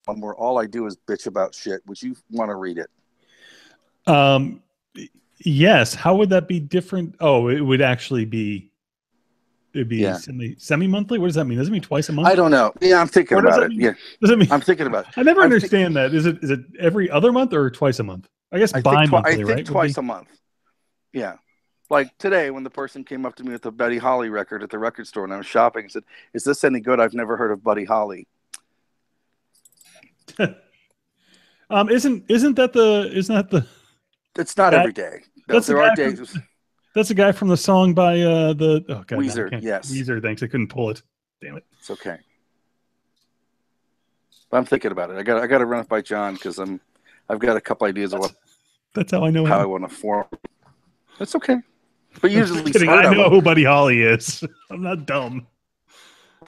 one where all I do is bitch about shit. Would you want to read it? Um, yes. How would that be different? Oh, it would actually be. It'd be Yeah. semi-monthly. What does that mean? Does it mean twice a month? I don't know. Yeah, I'm thinking Or does about that it. mean? Yeah, Does it mean? I'm thinking about it. I never understand that. Is it every other month or twice a month? I guess I bi-monthly, think right? Would be. twice a month. Yeah. Like today, when the person came up to me with the Buddy Holly record at the record store and I was shopping and said, "Is this any good? I've never heard of Buddy Holly." Isn't that the It's not guy? every day. That's the There are guy days. from that's the guy from the song by the oh god, now I Weezer, can't. yes. Weezer. Thanks, I couldn't pull it. Damn it. It's okay. But I'm thinking about it. I got to run it by John because I've got a couple ideas of That's how I know how I him. want to form. That's okay. But usually, Kidding. I know who Buddy Holly is. I'm not dumb.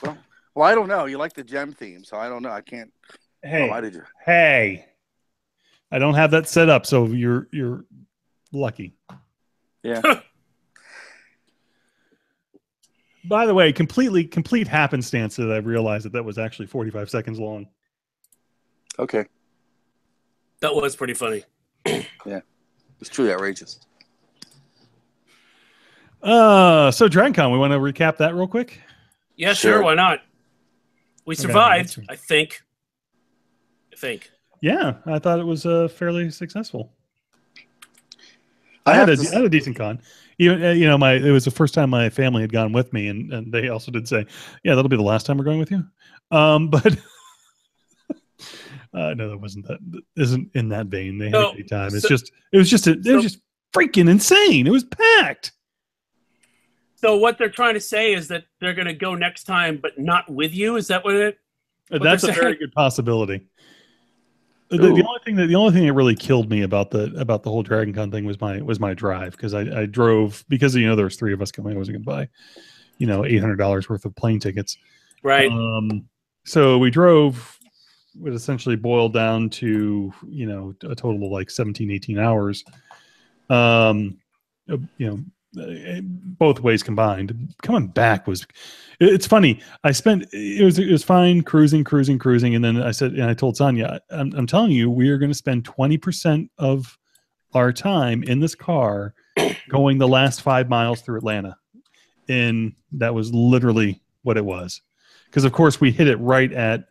Well, I don't know. You like the gem theme, so I don't know. I can't. Hey, why did you? Hey, I don't have that set up, so you're lucky. Yeah. By the way, complete happenstance that I realized that was actually 45 seconds long. Okay. That was pretty funny. Yeah, it's truly outrageous. So DragonCon, we want to recap that real quick? Yeah, sure. Why not? We survived, I think. Yeah, I thought it was fairly successful. I had have a decent con. Even it was the first time my family had gone with me, and they also did say, "Yeah, that'll be the last time we're going with you." But no, that wasn't that. Isn't in that vein. They had a great time. It was just freaking insane. It was packed. So what they're trying to say is that they're going to go next time, but not with you. Is that what That's a very good possibility. The only thing that really killed me about the whole DragonCon thing was my drive, because I drove, because there was three of us coming. I wasn't going to buy $800 worth of plane tickets. Right. So we drove. It essentially boiled down to a total of like 17, 18 hours. Both ways combined. Coming back it's funny. It was fine cruising, and then I told Sonia, I'm telling you, we are going to spend 20% of our time in this car going the last 5 miles through Atlanta, and that was literally what it was. Because of course we hit it right at,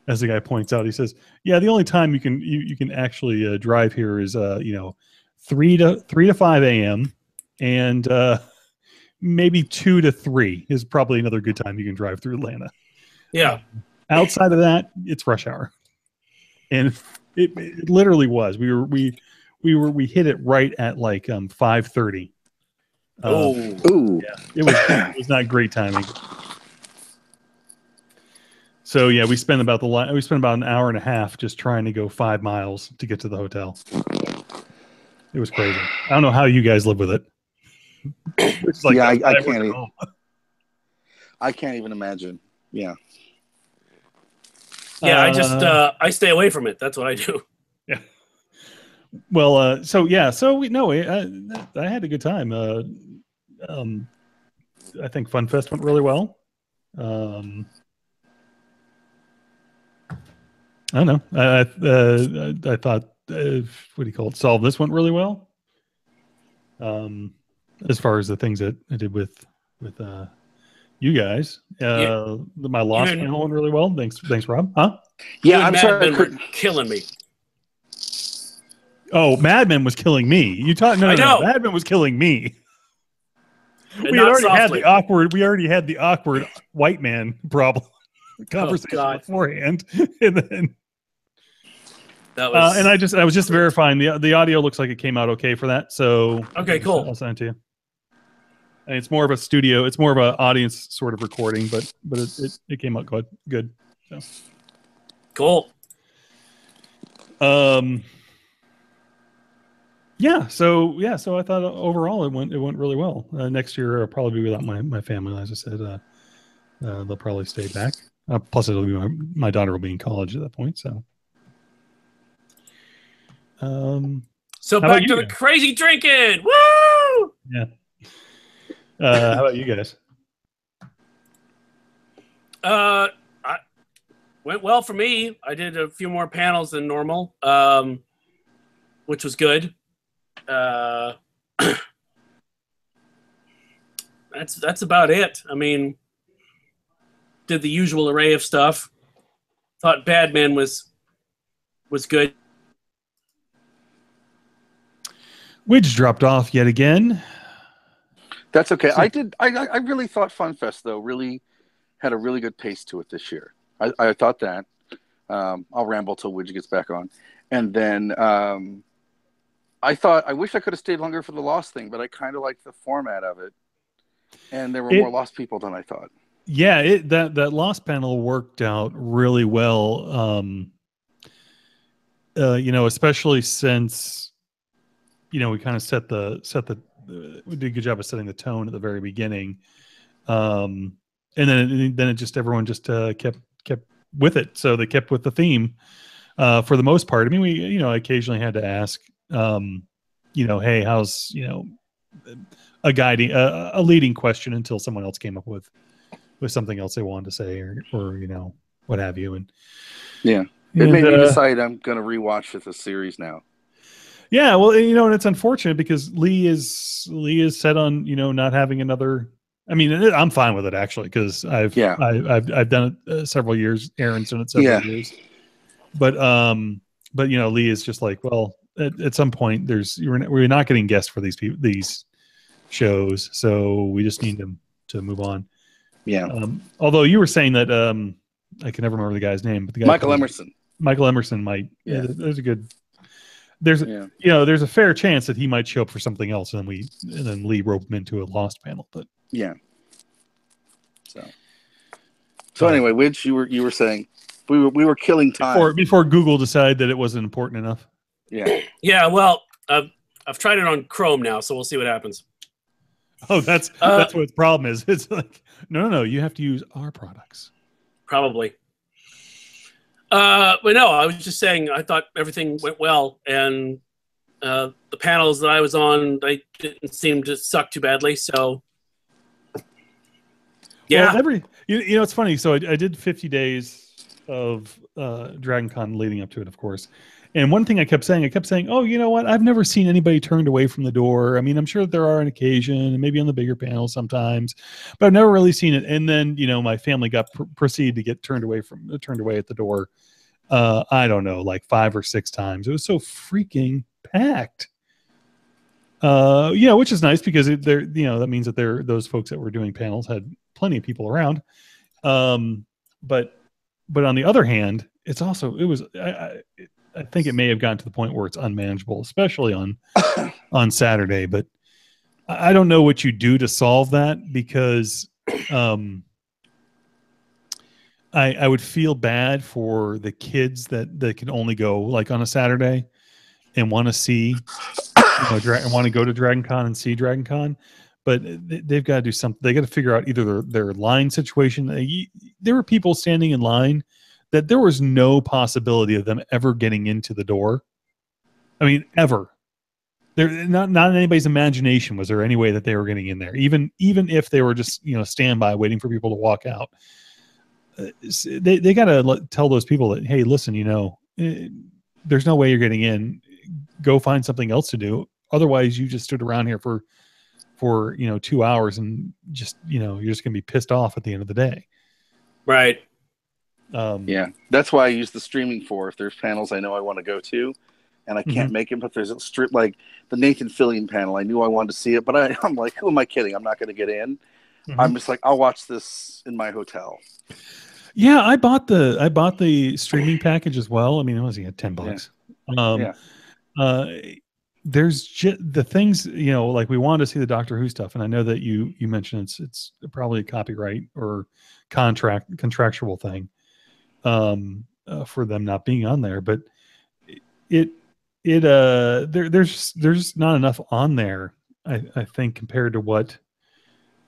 as the guy points out, he says, "Yeah, the only time you can actually drive here is 3 to 5 a.m. and maybe 2 to 3 is probably another good time you can drive through Atlanta." Yeah. Outside of that, it's rush hour, and it literally was. We hit it right at like 5:30. Ooh. Yeah, it was not great timing. So yeah, we spent about an hour and a half just trying to go 5 miles to get to the hotel. It was crazy. I don't know how you guys live with it. It's like, yeah, I can't. I can't even imagine. Yeah. Yeah, I stay away from it. That's what I do. Yeah. Well, I had a good time. I think FunFest went really well. I don't know. I thought, what do you call it? Solve This went really well. As far as the things that I did with you guys, my Lost panel went really well. Thanks, Rob. Huh? Yeah, I'm sorry. Were killing me. Oh, Mad Men was killing me. You talk? No, Mad Men was killing me. We already had the awkward white man problem conversation beforehand, and then that was. And I was just verifying the audio looks like it came out okay for that. So okay, cool. I'll send it to you. And it's more of a studio. It's more of an audience sort of recording, but it came out good. So. Cool. So I thought overall it went really well. Next year I'll probably be without my family. As I said, they'll probably stay back. Plus, it'll be my daughter will be in college at that point. So, back to the crazy drinking. Woo! Yeah. How about you guys? Went well for me. I did a few more panels than normal, which was good. That's about it. I mean, did the usual array of stuff. Thought Badman was good. Widge dropped off yet again. That's okay. I really thought FunFest though really had a really good pace to it this year. I thought that. I'll ramble till Widge gets back on, and then I wish I could have stayed longer for the Lost thing, but I kind of liked the format of it, and there were more Lost people than I thought. Yeah, that Lost panel worked out really well. Especially since we kind of we did a good job of setting the tone at the very beginning, and then it just everyone just kept with it. So they kept with the theme for the most part. I mean, we occasionally had to ask, hey, how's a guiding a leading question until someone else came up with something else they wanted to say or what have you. And yeah, it made me decide I'm going to rewatch the series now. Yeah, well, and it's unfortunate because Lee is set on not having another. I mean, I'm fine with it actually because I've done it several years. Aaron's done it several years, but Lee is just like, well, at some point we're not getting guests for these shows, so we just need them to move on. Yeah. Although you were saying that I can never remember the guy's name, but the guy Michael Emerson. Michael Emerson might. Yeah. There's a good. There's a fair chance that he might show up for something else, and then Lee rope him into a Lost panel. But yeah. So anyway, Widge, you were saying we were killing time before Google decided that it wasn't important enough. Yeah. Yeah. Well, I've tried it on Chrome now, so we'll see what happens. Oh, that's what the problem is. It's like no, you have to use our products. Probably. But no, I was just saying I thought everything went well, and the panels that I was on, they didn't seem to suck too badly. So, yeah. Well, it's funny. So I did 50 days of Dragon Con leading up to it, of course. And one thing I kept saying, oh, you know what? I've never seen anybody turned away from the door. I mean, I'm sure there are on occasion, and maybe on the bigger panels sometimes, but I've never really seen it. And then, my family got proceeded to get turned away at the door. I don't know, like 5 or 6 times. It was so freaking packed. Which is nice because that means that those folks that were doing panels had plenty of people around. But on the other hand, I think it may have gotten to the point where it's unmanageable, especially on Saturday. But I don't know what you do to solve that because I would feel bad for the kids that can only go like on a Saturday and want to see, and want to go to Dragon Con and see Dragon Con. But they've got to do something. They got to figure out either their line situation. There were people standing in line that there was no possibility of them ever getting into the door. I mean, ever. There, not in anybody's imagination was there any way that they were getting in there, even if they were just standby waiting for people to walk out. They got to tell those people that, hey, listen, there's no way you're getting in. Go find something else to do. Otherwise, you just stood around here for 2 hours and just you're just gonna be pissed off at the end of the day. Right. Yeah, that's why I use the streaming for if there's panels I know I want to go to and I can't make it, but there's a strip like the Nathan Fillion panel. I knew I wanted to see it, but I'm like, who am I kidding? I'm not going to get in. I'm just like, I'll watch this in my hotel. Yeah, I bought the streaming package as well. I mean, it was $10. There's just the things, like we wanted to see the Doctor Who stuff, and I know that you mentioned it's probably a copyright or contractual thing for them not being on there, but there's not enough on there, I think, compared to what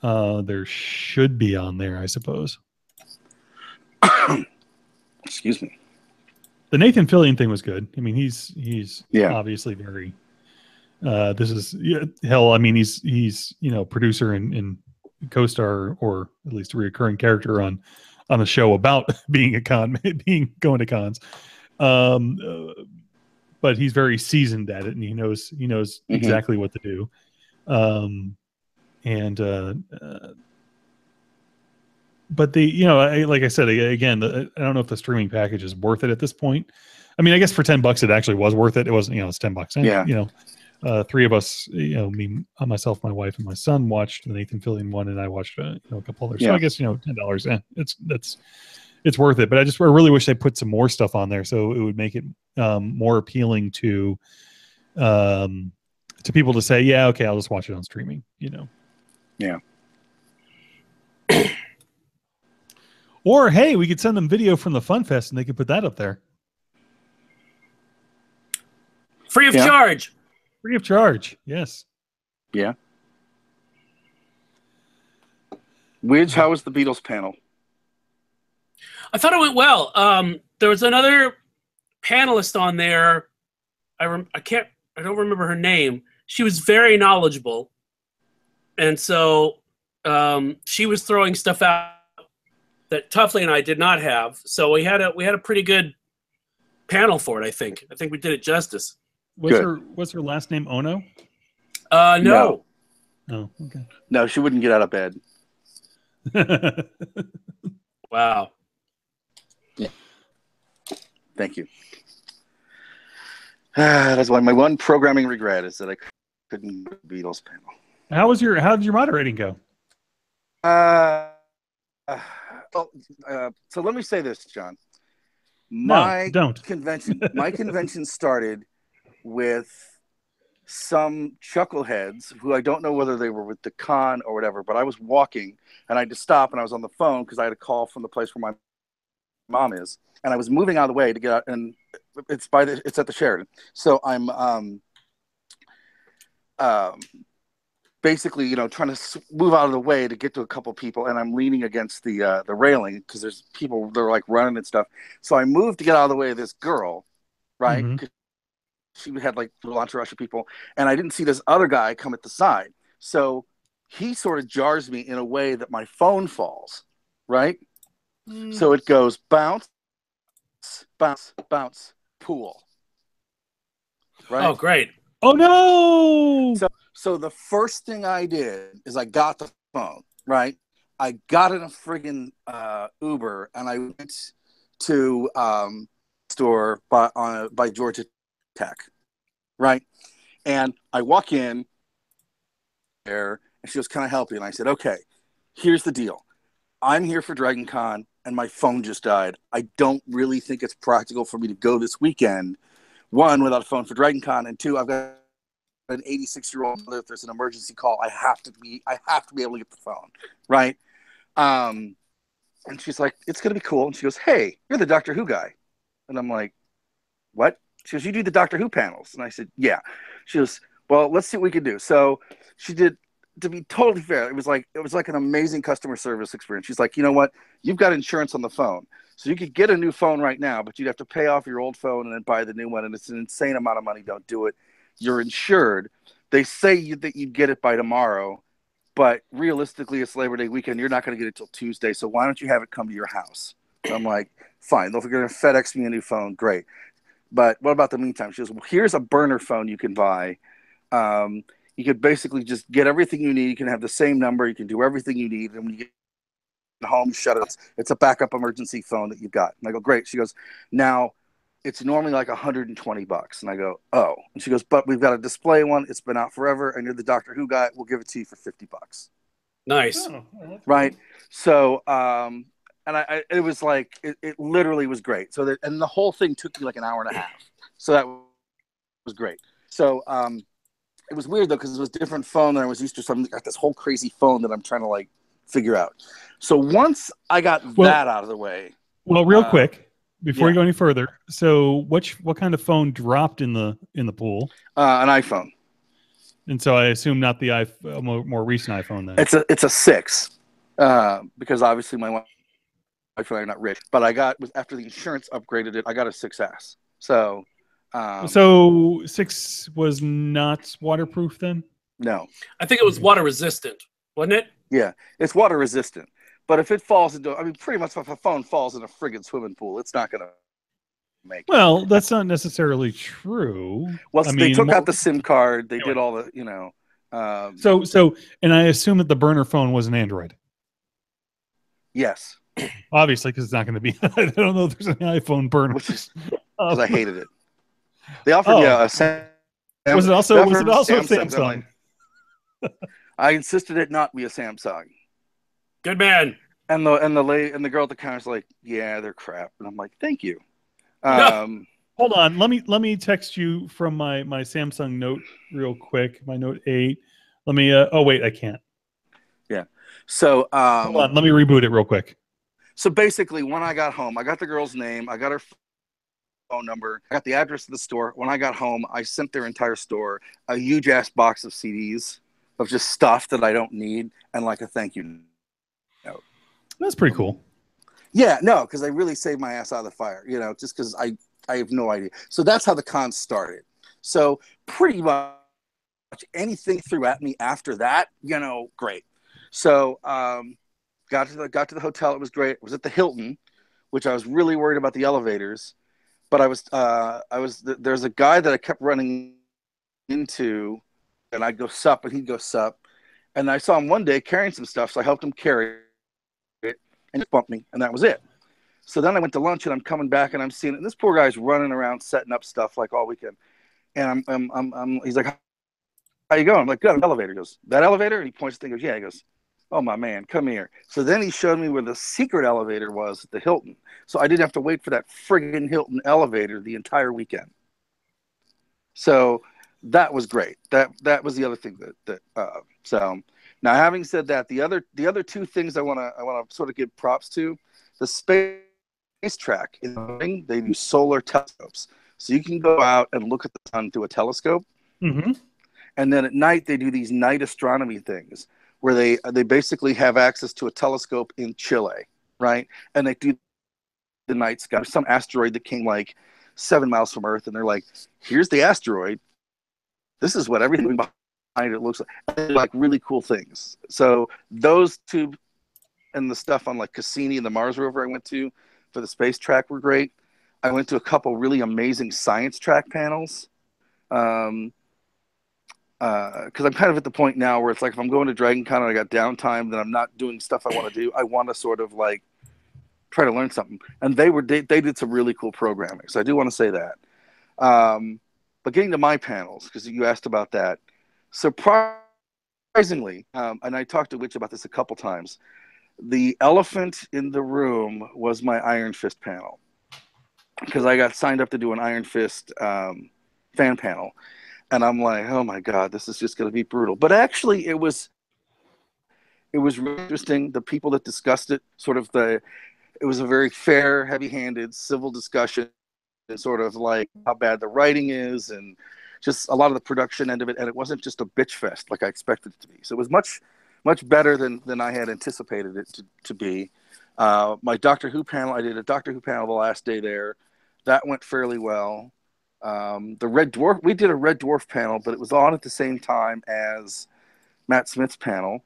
there should be on there, I suppose. Excuse me. The Nathan Fillion thing was good. I mean, he's obviously very. This is hell. I mean, he's producer and co-star, or at least a recurring character on on the show about being a con, going to cons. But he's very seasoned at it, and he knows exactly what to do. But like I said again, I don't know if the streaming package is worth it at this point. I mean, I guess for $10 it actually was worth it. It wasn't, it's $10. And, Yeah. Three of us, me, myself, my wife, and my son watched the Nathan Fillion one, and I watched a couple others. So I guess $10. It's worth it. But I really wish they put some more stuff on there so it would make it more appealing to people to say, yeah, okay, I'll just watch it on streaming. Yeah. Or hey, we could send them video from the Fun Fest and they could put that up there. Free of charge. Free of charge. Yes. Yeah. Widge, how was the Beatles panel? I thought it went well. There was another panelist on there. I don't remember her name. She was very knowledgeable, and so she was throwing stuff out that Tuffley and I did not have. So we had a pretty good panel for it. I think we did it justice. Was her last name Ono? No. Oh, okay. No, she wouldn't get out of bed. Wow. Yeah. Thank you. That's why my one programming regret is that I couldn't go to the Beatles panel. How did your moderating go? So let me say this, John. My convention started with some chuckleheads who I don't know whether they were with the con or whatever, but I was walking and I had to stop and I was on the phone because I had a call from the place where my mom is, and I was moving out of the way to get out, and it's at the Sheraton. So I'm basically, trying to move out of the way to get to a couple people, and I'm leaning against the railing because there's people, they're like running and stuff. So I moved to get out of the way of this girl, right? Mm-hmm. She had like a little entourage of people, and I didn't see this other guy come at the side. So he sort of jars me in a way that my phone falls, right? Mm. So it goes bounce, bounce, bounce, pool. Right? Oh, great. Oh, no! So the first thing I did is I got the phone, right? I got in a friggin' Uber, and I went to store by Georgia Tech, right? And I walk in there, and she goes, "Can I help you?" And I said, "Okay, here's the deal. I'm here for Dragon Con, and my phone just died. I don't really think it's practical for me to go this weekend, one, without a phone for Dragon Con, and two, I've got an 86-year-old mother. If there's an emergency call, I have to be able to get the phone, right?" And she's like, "It's gonna be cool." And she goes, "Hey, you're the Doctor Who guy." And I'm like, "What?" She goes, "You do the Doctor Who panels." And I said, "Yeah." She goes, "Well, let's see what we can do." So she did. To be totally fair, it was like an amazing customer service experience. She's like, "You know what? You've got insurance on the phone, so you could get a new phone right now, but you'd have to pay off your old phone and then buy the new one, and it's an insane amount of money. Don't do it. You're insured. They say that you'd get it by tomorrow, but realistically, it's Labor Day weekend. You're not going to get it till Tuesday. So why don't you have it come to your house?" So I'm like, "Fine. If you're going to FedEx me a new phone, great. But what about the meantime?" She goes, "Well, here's a burner phone you can buy. You could basically just get everything you need. You can have the same number. You can do everything you need. And when you get home, shut it. It's a backup emergency phone that you've got." And I go, "Great." She goes, "Now, it's normally like $120. And I go, "Oh." And she goes, "But we've got a display one. It's been out forever. And you're the Doctor Who guy. We'll give it to you for $50. Nice. Oh, right? So, and it was like, it literally was great. So and the whole thing took me like an hour and a half. So that was great. So, it was weird though, because it was a different phone than I was used to. So I've got this whole crazy phone that I'm trying to like figure out. So once I got that out of the way. Well, real quick, before we go any further, so what kind of phone dropped in the pool? An iPhone. And so I assume not the more recent iPhone then. It's a 6, because obviously my wife and I are not rich. But after the insurance upgraded it, I got a 6S. So. So 6 was not waterproof then? No. I think it was water resistant, wasn't it? Yeah, it's water resistant. But if it falls into, I mean, pretty much if a phone falls in a friggin' swimming pool, it's not going to make it. Well, that's not necessarily true. Well, they took out the SIM card. They did all the, So, and I assume that the burner phone was an Android. Yes. Obviously, because it's not going to be. I don't know if there's an iPhone burner. Because I hated it. They offered me a Samsung. Was it also a Samsung? I insisted it not be a Samsung. Good man. And the girl at the counter's like, yeah, they're crap. And I'm like, thank you. Hold on. Let me text you from my Samsung Note real quick. My Note 8. Let me. Oh wait, I can't. Yeah. So hold on. Let me reboot it real quick. So basically, when I got home, I got the girl's name. I got her phone number. I got the address of the store. When I got home, I sent their entire store a huge ass box of CDs of just stuff that I don't need and like a thank you note. That's pretty cool. Yeah, no, because I really saved my ass out of the fire, just because I have no idea. So that's how the con started. So pretty much anything threw at me after that, great. So got to the hotel. It was great. It was at the Hilton, which I was really worried about the elevators. But there's a guy that I kept running into, and I'd go sup, and he'd go sup. And I saw him one day carrying some stuff, so I helped him carry it, and he bumped me, and that was it. So then I went to lunch, and I'm coming back, and I'm seeing it. And this poor guy's running around setting up stuff like all weekend. And he's like, how you going? I'm like, good. An elevator. He goes, that elevator? And he points to the thing. Goes, yeah. He goes, oh, my man, come here. So then he showed me where the secret elevator was at the Hilton. So I didn't have to wait for that friggin' Hilton elevator the entire weekend. So that was great. That was the other thing so now, having said that, the other two things I want to sort of give props to, the space track, they do solar telescopes. So you can go out and look at the sun through a telescope. Mm-hmm. And then at night, they do these night astronomy things where they basically have access to a telescope in Chile, right? And they do the night sky. Some asteroid that came like 7 miles from Earth, and they're like, here's the asteroid. This is what everything behind it looks like really cool things. So those two and the stuff on like Cassini and the Mars rover I went to for the space track were great. I went to a couple really amazing science track panels. Because I'm kind of at the point now where it's like if I'm going to Dragon Con and I got downtime, then I'm not doing stuff I want to do. I want to sort of like try to learn something. And they did some really cool programming. So I do want to say that. But getting to my panels, because you asked about that, surprisingly, and I talked to Witch about this a couple times, the elephant in the room was my Iron Fist panel. Because I got signed up to do an Iron Fist fan panel. And I'm like, oh my God, this is just going to be brutal. But actually, it was really interesting. The people that discussed it, it was a very fair, heavy-handed, civil discussion, and sort of like how bad the writing is, and just a lot of the production end of it. And it wasn't just a bitch fest like I expected it to be. So it was much, much better than I had anticipated it to be. My Doctor Who panel, I did a Doctor Who panel the last day there. That went fairly well. The Red Dwarf, we did a Red Dwarf panel, but it was on at the same time as Matt Smith's panel,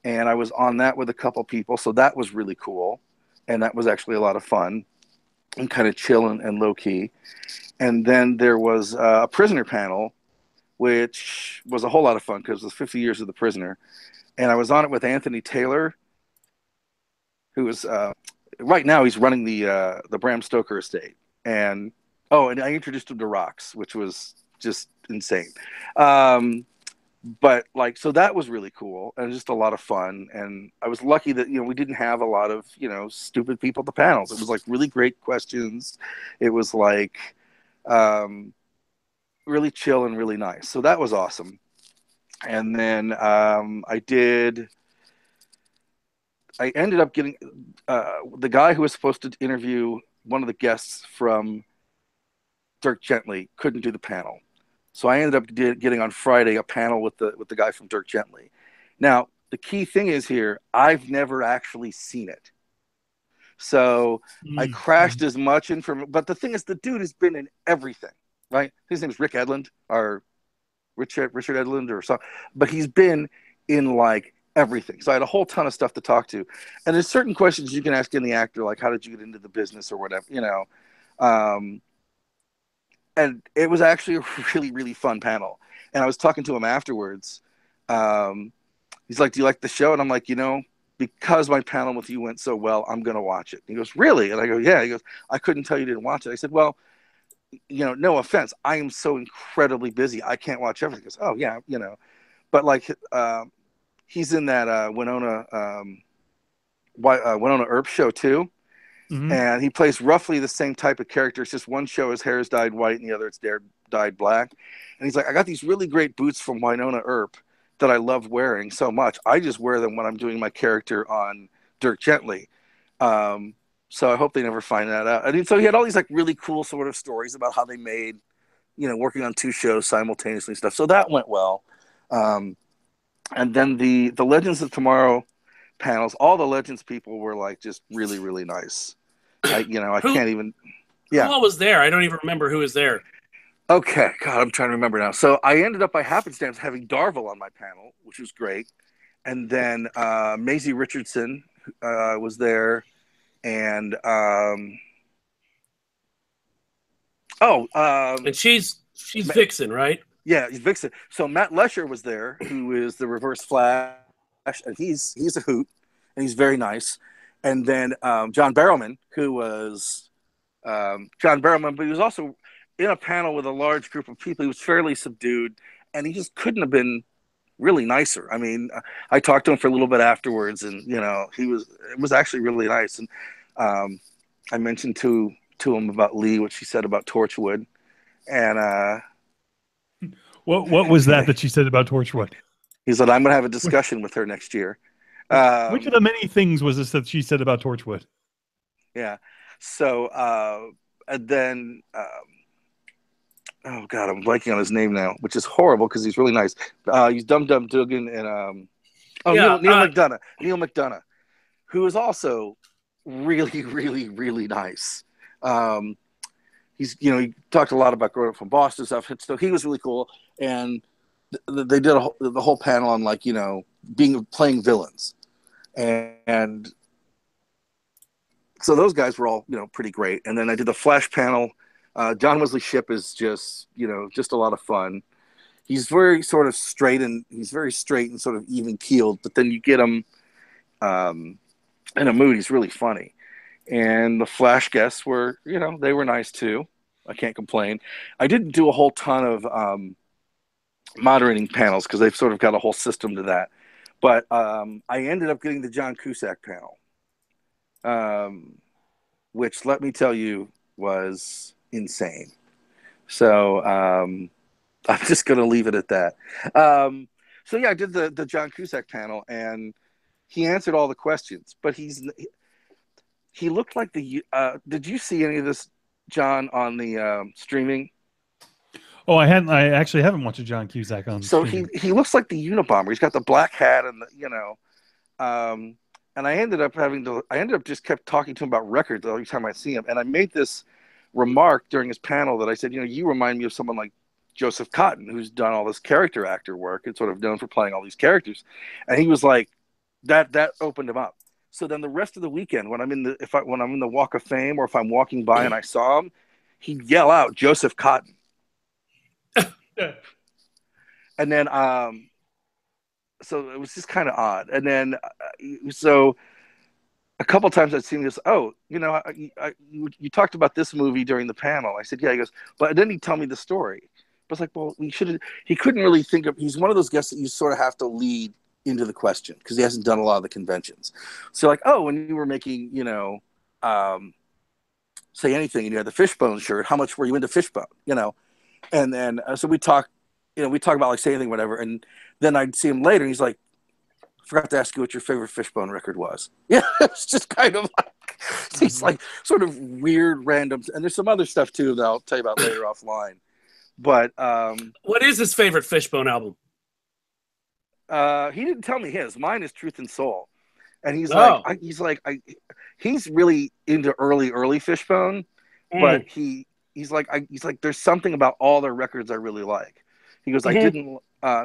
and I was on that with a couple people, so that was really cool, and that was actually a lot of fun and kind of chill and low key. And then there was a prisoner panel, which was a whole lot of fun because it was 50 years of the prisoner, and I was on it with Anthony Taylor, who is right now he's running the Bram Stoker estate, and I introduced him to rocks, which was just insane. But so that was really cool and just a lot of fun. And I was lucky that, we didn't have a lot of, stupid people at the panels. It was like really great questions. It was like really chill and really nice. So that was awesome. And then I ended up getting the guy who was supposed to interview one of the guests from Dirk Gently couldn't do the panel. So I ended up getting on Friday a panel with the guy from Dirk Gently. Now, the key thing is here, I've never actually seen it. So I crashed as much information. But the thing is, the dude has been in everything, right? His name is Rick Edlund, or Richard Edlund or something. But he's been in like everything. So I had a whole ton of stuff to talk to. And there's certain questions you can ask any actor, like, how did you get into the business or whatever, you know? And it was actually a really, really fun panel. And I was talking to him afterwards. He's like, do you like the show? And I'm like, you know, because my panel with you went so well, I'm going to watch it. And he goes, really? And I go, yeah. He goes, I couldn't tell you didn't watch it. I said, well, you know, no offense. I am so incredibly busy. I can't watch everything. He goes, oh, yeah, you know. But, like, he's in that Winona Earp show, too. Mm-hmm. And he plays roughly the same type of character. It's just one show his hair is dyed white and the other it's dyed black. And he's like, I got these really great boots from Winona Earp that I love wearing so much. I just wear them when I'm doing my character on Dirk Gently. So I hope they never find that out. I mean, so he had all these like really cool sort of stories about how they made, you know, working on 2 shows simultaneously and stuff. So that went well. And then the Legends of Tomorrow panels, all the Legends people were like just really, really nice. I can't even. Yeah. Who all was there? I don't even remember who was there. Okay, God, I'm trying to remember now. So I ended up by happenstance having Darvel on my panel, which was great, and then Maisie Richardson was there, and and she's Vixen, right? Yeah, Vixen. So Matt Lesher was there, who is the Reverse Flash, and he's a hoot, and he's very nice. And then John Barrowman, who was John Barrowman, but he was also in a panel with a large group of people. He was fairly subdued, and he just couldn't have been really nicer. I mean, I talked to him for a little bit afterwards, and you know, it was actually really nice. And I mentioned to him about Lee, what she said about Torchwood, and what was that she said about Torchwood? He said, I'm going to have a discussion with her next year. Which of the many things was this that she said about Torchwood? Yeah. So, and then, oh God, I'm blanking on his name now, which is horrible because he's really nice. He's Dum Dum Dugan and Neil McDonough. Neil McDonough, who is also really, really, really nice. He's, you know, he talked a lot about growing up from Boston stuff. So he was really cool, and they did the whole panel on, like, you know, playing villains, and so those guys were all, you know, pretty great. And then I did the Flash panel. John Wesley Shipp is just, you know, just a lot of fun. He's very sort of straight, and he's very straight and sort of even keeled, but then you get him in a mood. He's really funny. And the Flash guests were, you know, they were nice too. I can't complain. I didn't do a whole ton of moderating panels because they've sort of got a whole system to that. But I ended up getting the John Cusack panel, which, let me tell you, was insane. So I'm just going to leave it at that. So yeah, I did the John Cusack panel, and he answered all the questions, but he looked like the. Did you see any of this, John, on the streaming? Oh, I actually haven't watched a John Cusack on. So he looks like the Unabomber. He's got the black hat and the, you know, and I ended up just kept talking to him about records every time I see him. And I made this remark during his panel that I said, you know, you remind me of someone like Joseph Cotton, who's done all this character actor work and sort of known for playing all these characters. And he was like, that opened him up. So then the rest of the weekend, when I'm in the Walk of Fame, or if I'm walking by and I saw him, he'd yell out Joseph Cotton. And then, so it was just kind of odd. And then, so a couple times I'd seen this. Oh, you know, you talked about this movie during the panel. I said, yeah. He goes, but then he'd tell me the story. But it's like, well, he couldn't really think of. He's one of those guests that you sort of have to lead into the question because he hasn't done a lot of the conventions. So like, oh, when you were making, you know, Say Anything, and you had the Fishbone shirt, how much were you into Fishbone, you know? And then so we talk about like Say Anything, whatever, and then I'd see him later and he's like, I forgot to ask you what your favorite Fishbone record was. Yeah, it's just kind of like these like sort of weird random, and there's some other stuff too that I'll tell you about later offline. But what is his favorite Fishbone album? He didn't tell me his. Mine is Truth and Soul, and he's he's really into early Fishbone, but he's like there's something about all their records I really like. He goes, I didn't.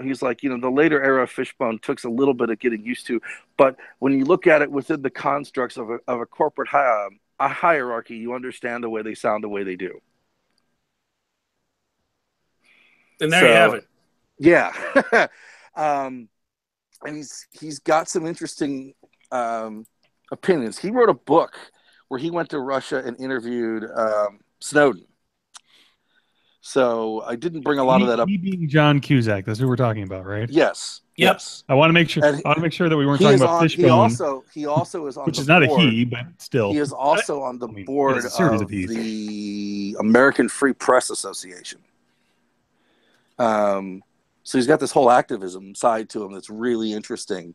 He's like, the later era of Fishbone took a little bit of getting used to, but when you look at it within the constructs of a corporate a hierarchy, you understand the way they sound the way they do. And there you have it. Yeah. And he's got some interesting opinions. He wrote a book where he went to Russia and interviewed Snowden. So I didn't bring a lot of that up. He being John Cusack, that's who we're talking about, right? Yes. Yep. Yes. I want to make sure. That we weren't talking about Fishbone. He also is on, which the is not board. a he, but still. He is also on the board of the American Free Press Association. So he's got this whole activism side to him that's really interesting.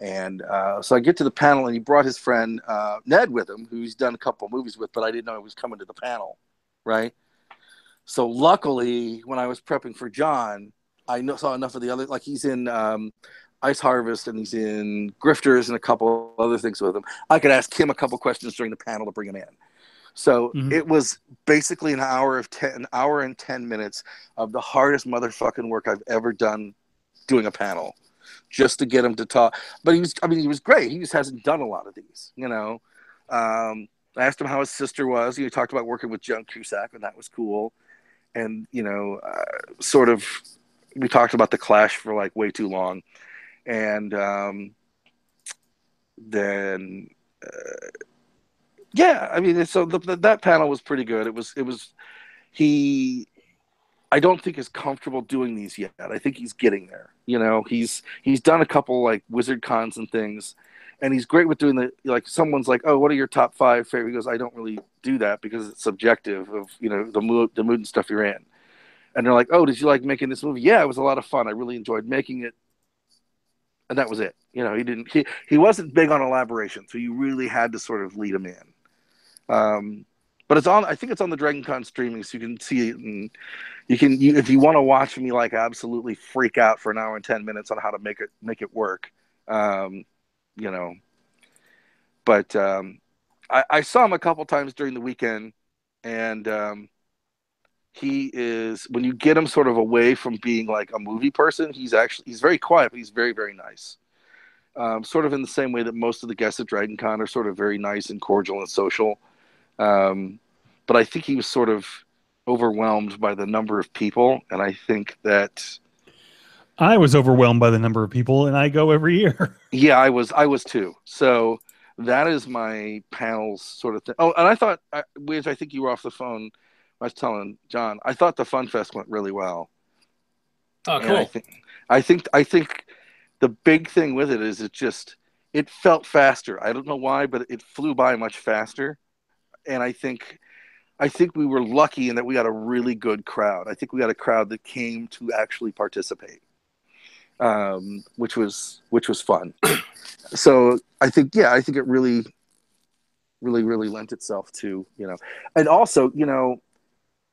And so I get to the panel, and he brought his friend Ned with him, who he's done a couple of movies with, but I didn't know he was coming to the panel, right? So luckily, when I was prepping for John, I saw enough of the other, like he's in Ice Harvest, and he's in Grifters and a couple other things with him. I could ask him a couple questions during the panel to bring him in. So it was basically an hour and 10 minutes of the hardest motherfucking work I've ever done doing a panel, just to get him to talk. But he was great. He just hasn't done a lot of these, I asked him how his sister was. He talked about working with John Cusack, and that was cool. And, sort of, we talked about The Clash for like way too long. And then, so that panel was pretty good. I don't think he's comfortable doing these yet. I think he's getting there. He's done a couple like Wizard Cons and things. And he's great with doing someone's like, oh, what are your top 5 favorite? He goes, I don't really do that because it's subjective of, the mood and stuff you're in. And they're like, oh, did you like making this movie? Yeah, it was a lot of fun. I really enjoyed making it. And that was it. He wasn't big on elaboration. So you really had to sort of lead him in. But I think it's on the Dragon Con streaming, so you can see it. And if you want to watch me like absolutely freak out for an hour and 10 minutes on how to make it work, but I saw him a couple times during the weekend, and he is, when you get him sort of away from being like a movie person, he's very quiet, but he's very, very nice. Sort of in the same way that most of the guests at Dragon Con are sort of very nice and cordial and social. But I think he was sort of overwhelmed by the number of people, and I think that I was overwhelmed by the number of people, and I go every year. Yeah, I was too. So that is my panels sort of thing. Oh, and I thought, which I think you were off the phone, I was telling John, I thought the Fun Fest went really well. Oh, cool. And I think the big thing with it is it felt faster. I don't know why, but it flew by much faster. And I think we were lucky in that we got a really good crowd. I think we got a crowd that came to actually participate, which was fun. So I think it really, really, really lent itself to, and also,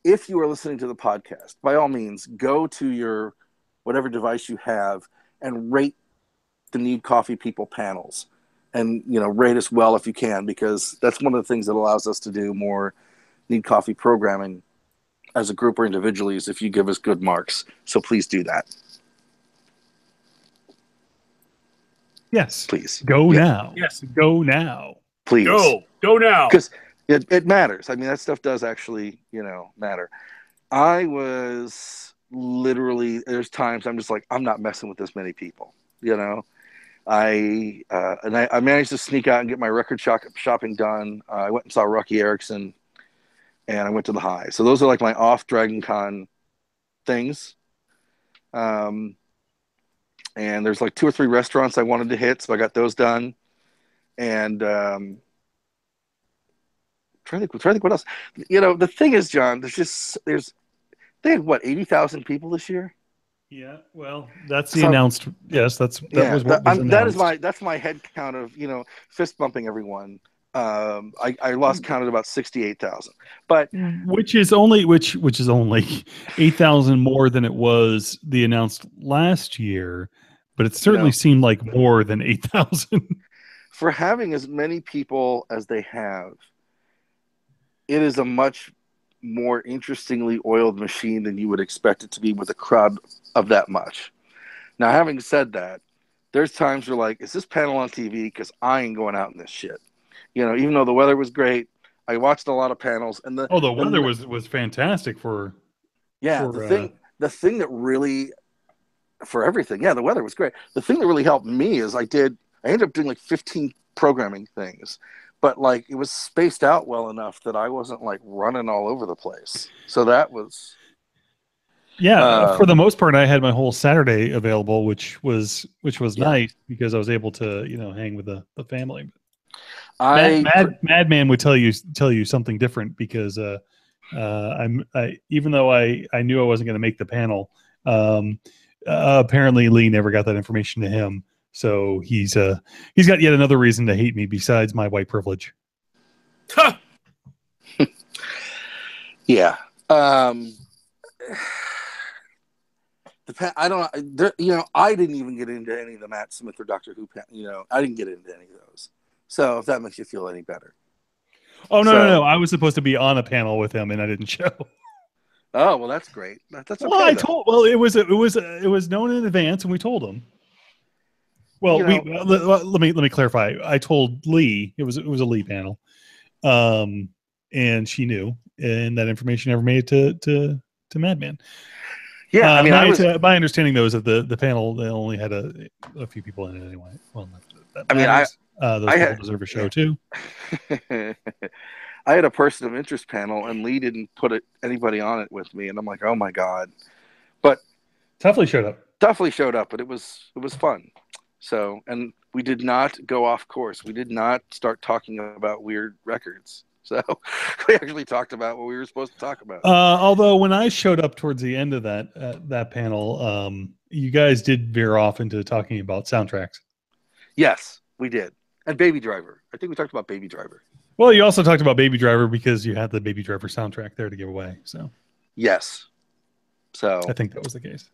if you are listening to the podcast, by all means, go to your whatever device you have and rate the Need Coffee People panels, and rate us well if you can, because that's one of the things that allows us to do more Need Coffee programming as a group or individually, is if you give us good marks. So please do that. Yes, please go now. Yes, go now. Please go now, because it matters. I mean, that stuff does actually matter. I was literally, there's times I'm just like, I'm not messing with this many people. I managed to sneak out and get my record shopping done. I went and saw Rocky Erickson, and I went to the High. So those are like my off Dragon Con things. And there's like 2 or 3 restaurants I wanted to hit, so I got those done. And trying to think what else. The thing is, John, they had what, 80,000 people this year? Yeah, well, that's the announced. Yes, was what was announced. That's my head count of fist bumping everyone. I lost count at about 68,000, but which is only 8,000 more than it was the announced last year, but it certainly seemed like more than 8,000 for having as many people as they have. It is a much more interestingly oiled machine than you would expect it to be with a crowd of that much. Now, having said that, there's times where like, is this panel on TV? Because I ain't going out in this shit. You know, even though the weather was great, I watched a lot of panels, and the weather was fantastic for. Yeah, the thing that really, for everything, the weather was great. The thing that really helped me is I ended up doing like 15 programming things, but like it was spaced out well enough that I wasn't like running all over the place. So that was. Yeah, for the most part, I had my whole Saturday available, which was nice because I was able to hang with the family. Madman would tell you something different because even though I knew I wasn't going to make the panel, apparently Lee never got that information to him, so he's got yet another reason to hate me besides my white privilege. Yeah. I didn't even get into any of the Matt Smith or Doctor Who. I didn't get into any of those. So if that makes you feel any better. Oh no! I was supposed to be on a panel with him, and I didn't show. Oh well, that's great. That's okay. Well, it was known in advance, and we told him. Well, let me clarify. I told Lee it was a Lee panel, and she knew, and that information never made it to Madman. Yeah, I mean, my understanding though is that the panel they only had a few people in it anyway. Well, those people deserve a show too. I had a person of interest panel, and Lee didn't put anybody on it with me, and I'm like, oh my god! But definitely showed up, but it was fun. So, and we did not go off course. We did not start talking about weird records. So we actually talked about what we were supposed to talk about. Although when I showed up towards the end of that panel, you guys did veer off into talking about soundtracks. Yes, we did. And Baby Driver. I think we talked about Baby Driver. Well, you also talked about Baby Driver because you had the Baby Driver soundtrack there to give away. So yes. So I think that was the case.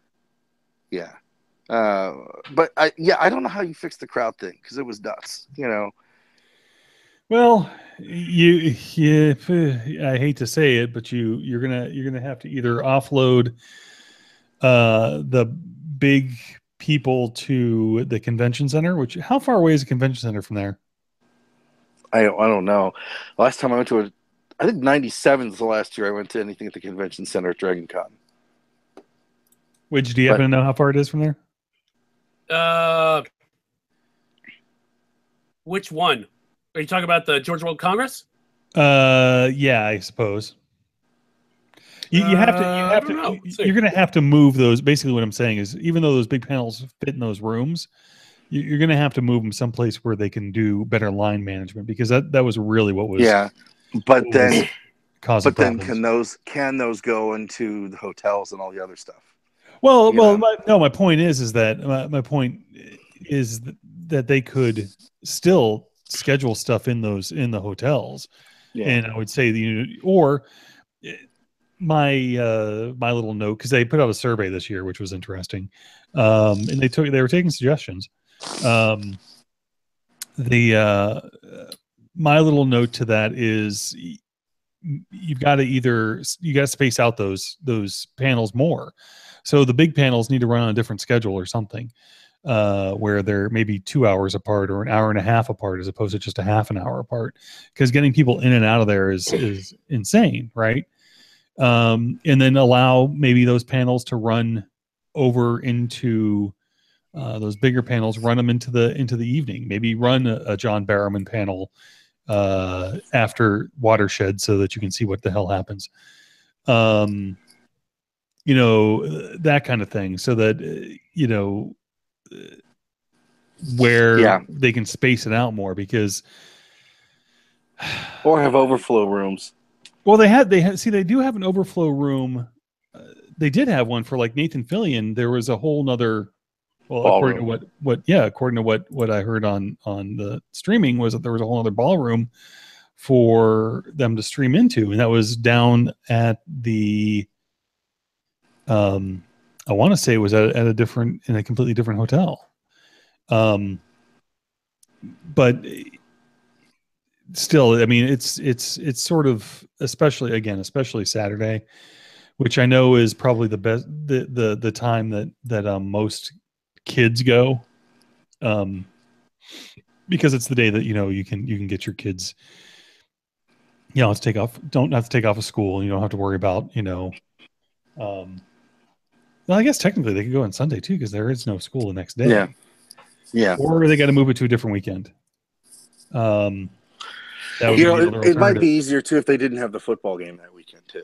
Yeah. But I don't know how you fixed the crowd thing because it was nuts, Well, I hate to say it, but you're gonna have to either offload the big people to the convention center. Which how far away is the convention center from there? I don't know. Last time I went to I think 97 is the last year I went to anything at the convention center at Dragon Con. Do you happen to know how far it is from there? Which one? Are you talking about the Georgia World Congress? Yeah, I suppose. You're going to have to move those. Basically, what I'm saying is, even though those big panels fit in those rooms, you're going to have to move them someplace where they can do better line management because that was really what was. Yeah, but then problems. can those go into the hotels and all the other stuff? Well, my point is that my point is that they could still schedule stuff in the hotels, and I would say my little note because they put out a survey this year, which was interesting, and they were taking suggestions. My little note to that is you got to space out those panels more. So the big panels need to run on a different schedule or something, where they're maybe 2 hours apart or an hour and a half apart as opposed to just a half an hour apart. Because getting people in and out of there is insane, right? And then allow maybe those panels to run over into those bigger panels. Run them into the evening. Maybe run a John Barrowman panel after Watershed so that you can see what the hell happens. That kind of thing, so that where they can space it out more because or have overflow rooms. Well, they do have an overflow room. They did have one for like Nathan Fillion. There was a whole nother. Well, according to what I heard on the streaming was that there was a whole other ballroom for them to stream into, and that was down at the. I want to say it was in a completely different hotel. But still, I mean, it's sort of, especially Saturday, which I know is probably the best, the time that most kids go, because it's the day that you can get your kids, don't have to take off of school. You don't have to worry about well, I guess technically they could go on Sunday too, because there is no school the next day. Yeah. Or they got to move it to a different weekend. That would it might be easier too if they didn't have the football game that weekend too.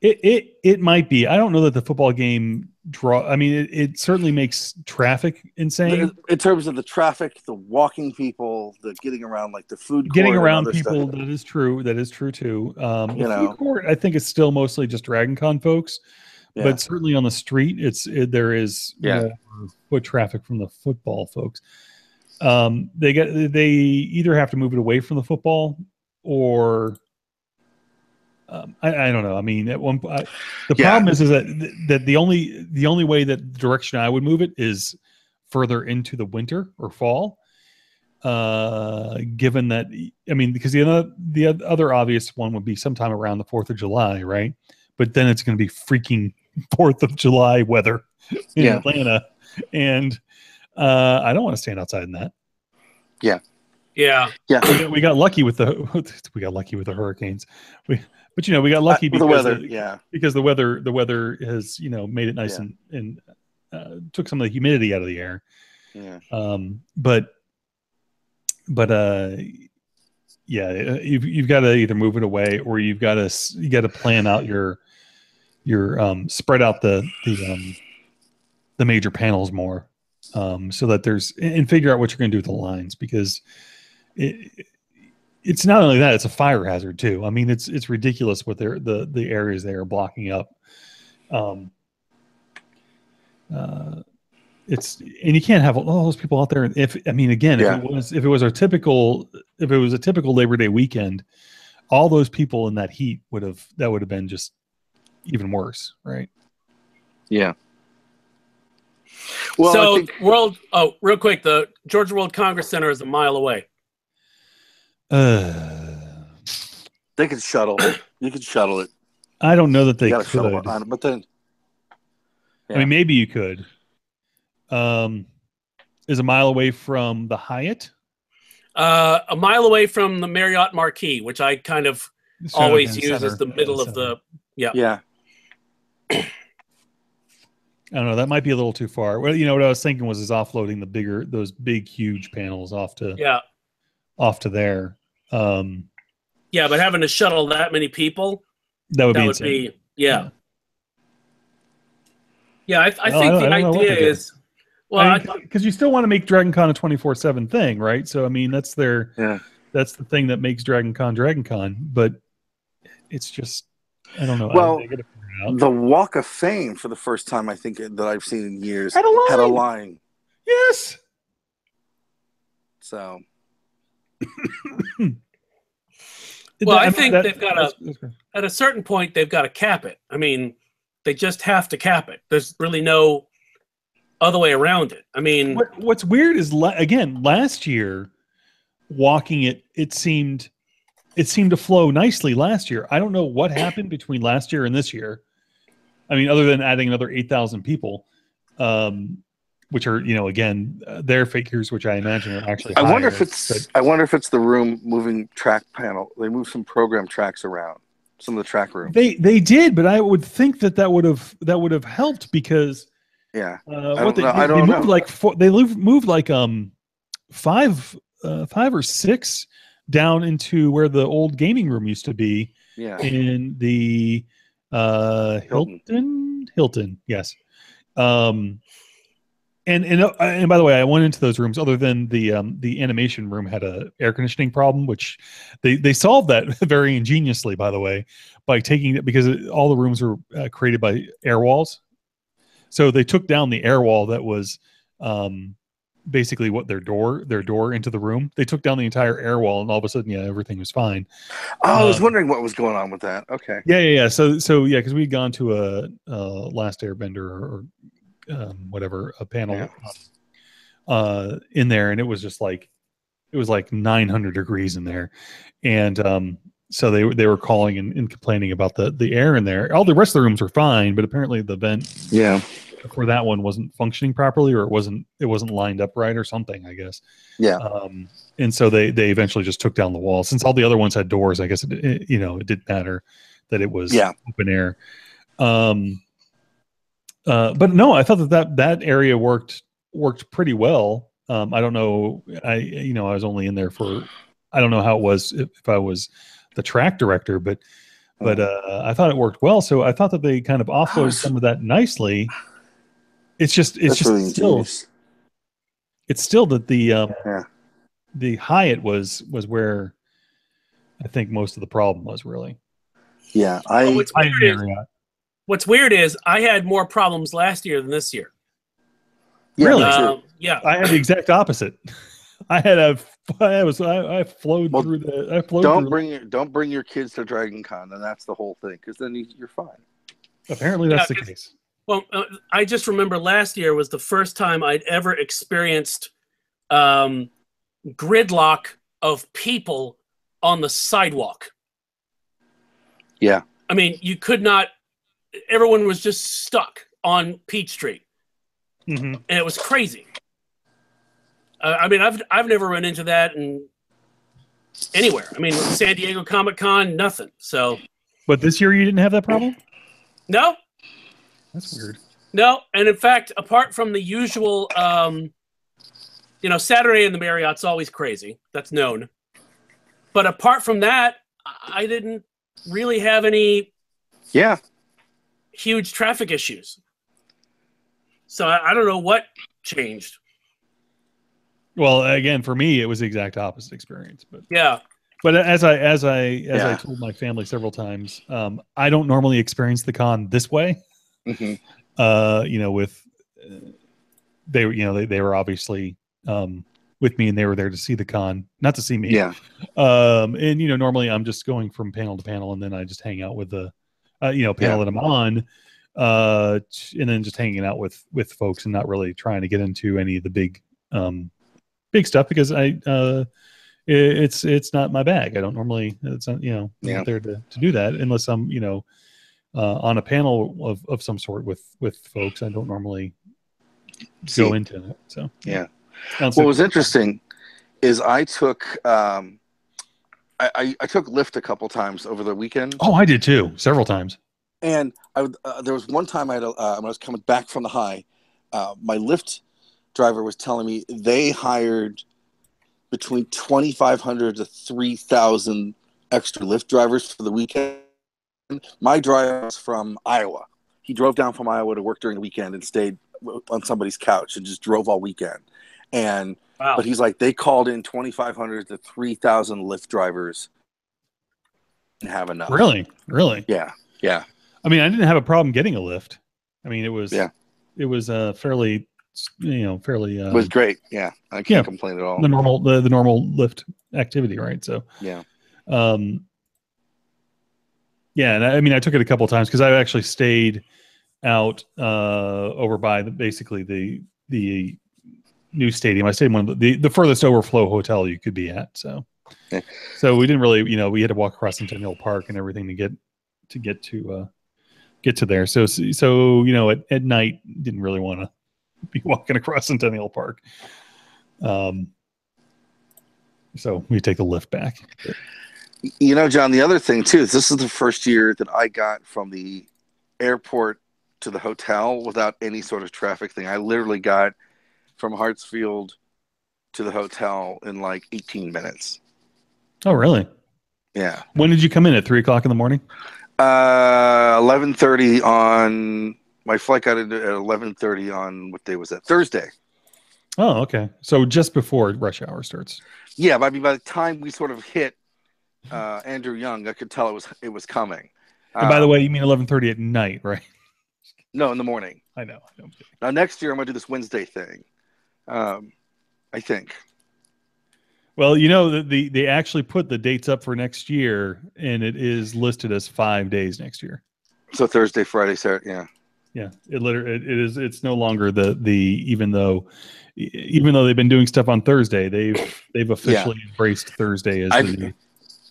It might be. I don't know that the football game draw. I mean, it certainly makes traffic insane. In terms of the traffic, the walking people, the getting around, like the food court, getting around people. That is true. That is true too. The food court, I think, is still mostly just Dragon Con folks, but certainly on the street, there is more foot traffic from the football folks. They either have to move it away from the football or. I don't know. I mean, at one point, the problem is that the only way that the direction I would move it is further into the winter or fall. Given that, I mean, because the other obvious one would be sometime around the 4th of July, right? But then it's going to be freaking 4th of July weather in Atlanta, and I don't want to stand outside in that. Yeah. We got lucky with the hurricanes. But we got lucky because the weather, because the weather has made it nice and took some of the humidity out of the air. Yeah. You've got to either move it away or you got to plan out your spread out the major panels more, so that and figure out what you're going to do with the lines, because it's not only that, it's a fire hazard too. I mean, it's ridiculous what the areas they are blocking up. And you can't have all those people out there. If it was a typical Labor Day weekend, all those people in that heat would have been just even worse, right? Yeah. Well, real quick, the Georgia World Congress Center is a mile away. They could shuttle. You could shuttle it. I don't know that they could. Shuttle it on, but then, I mean, maybe you could. Is a mile away from the Hyatt? A mile away from the Marriott Marquis, which I kind of always use as the middle of the. Yeah. I don't know. That might be a little too far. Well, what I was thinking was offloading those big, huge panels off to there. But having to shuttle that many people, that would be I think the idea is, because you still want to make Dragon Con a 24/7 thing, right? So I mean, that's the thing that makes Dragon Con, but it's just, I don't know. Well, the Walk of Fame, for the first time I think that I've seen in years, had a line. Yes. So. Well, I think they've got at a certain point, they've got to cap it. I mean, they just have to cap it. There's really no other way around it. I mean, what's weird is, again, last year, walking it seemed to flow nicely last year. I don't know what happened between last year and this year. I mean, other than adding another 8,000 people, which are, again, their figures, which I imagine are actually higher. I wonder if it's the room moving track panel. They moved some program tracks around, some of the track rooms. They did, but I would think that would have helped, because they moved like 5 or 6 down into where the old gaming room used to be. Yeah. In the Hilton, yes. And by the way, I went into those rooms. Other than the animation room had a air conditioning problem, which they solved that very ingeniously, by the way, by taking it, because all the rooms were created by air walls. So they took down the air wall that was basically what their door into the room. They took down the entire air wall, and all of a sudden, everything was fine. I was wondering what was going on with that. Okay. Yeah. So because we'd gone to a Last Airbender or whatever, a panel in there, and it was it was like 900 degrees in there, and so they were calling and complaining about the air in there. All the rest of the rooms were fine, but apparently the vent for that one wasn't functioning properly, or it wasn't lined up right or something, I guess. Yeah. And so they eventually just took down the wall. Since all the other ones had doors, I guess it didn't matter that it was open air. But no, I thought that area worked pretty well. I don't know. I was only in there for, I don't know how it was if I was the track director, but I thought it worked well. So I thought that they kind of offloaded some of that nicely. It's just still that the Hyatt was where I think most of the problem was, really. Yeah. What's weird is I had more problems last year than this year. Yeah, really? Yeah. I had the exact opposite. I flowed through the. Don't bring your kids to Dragon Con, and that's the whole thing, because then you're fine. Apparently, that's the case. Well, I just remember last year was the first time I'd ever experienced gridlock of people on the sidewalk. Yeah. I mean, you could not. Everyone was just stuck on Peachtree, and it was crazy. I mean, I've never run into that anywhere. I mean, San Diego Comic-Con, nothing. So, but this year you didn't have that problem? No. That's weird. No, and in fact, apart from the usual, Saturday in the Marriott's always crazy. That's known. But apart from that, I didn't really have any huge traffic issues. So I don't know what changed. Well, again, for me, it was the exact opposite experience. But yeah. But as I told my family several times, I don't normally experience the con this way. Mm-hmm. They were obviously with me, and they were there to see the con, not to see me. Yeah. And normally I'm just going from panel to panel, and then I just hang out with the panel that I'm on, and then just hanging out with folks and not really trying to get into any of the big stuff, because it's not my bag. I don't normally, it's not, I'm not there to do that unless I'm, on a panel of some sort with folks. I don't normally go into it. So, yeah. What was interesting is I took, I took Lyft a couple times over the weekend. Oh, I did too. Several times. And there was one time when I was coming back from the high, my Lyft driver was telling me they hired between 2,500 to 3,000 extra Lyft drivers for the weekend. My driver was from Iowa. He drove down from Iowa to work during the weekend and stayed on somebody's couch and just drove all weekend. And wow. But he's like, they called in 2,500 to 3,000 Lyft drivers and have enough. Really? Yeah. Yeah. I mean, I didn't have a problem getting a Lyft. I mean, it was fairly. It was great. Yeah, I can't complain at all. The normal Lyft activity, right? So yeah, and I mean, I took it a couple of times because I actually stayed out over by basically the new stadium. I stayed in one of the furthest overflow hotel you could be at. So we didn't really, we had to walk across Centennial Park and everything to get to there. So at night didn't really want to be walking across Centennial Park. So we take the Lyft back. John, the other thing too is this is the first year that I got from the airport to the hotel without any sort of traffic thing. I literally got from Hartsfield to the hotel in like 18 minutes. Oh, really? Yeah. When did you come in? At 3:00 in the morning? 11:30 on. My flight got in at 11:30 on, what day was that? Thursday. Oh, okay. So just before rush hour starts. Yeah, but I mean, by the time we sort of hit Andrew Young, I could tell it was coming. And by the way, you mean 11:30 at night, right? No, in the morning. I know. Now next year I'm gonna do this Wednesday thing. I think. Well, they actually put the dates up for next year, and it is listed as 5 days next year. So Thursday, Friday, Saturday, yeah. Yeah, it's no longer even though they've been doing stuff on Thursday, they've officially embraced Thursday as the new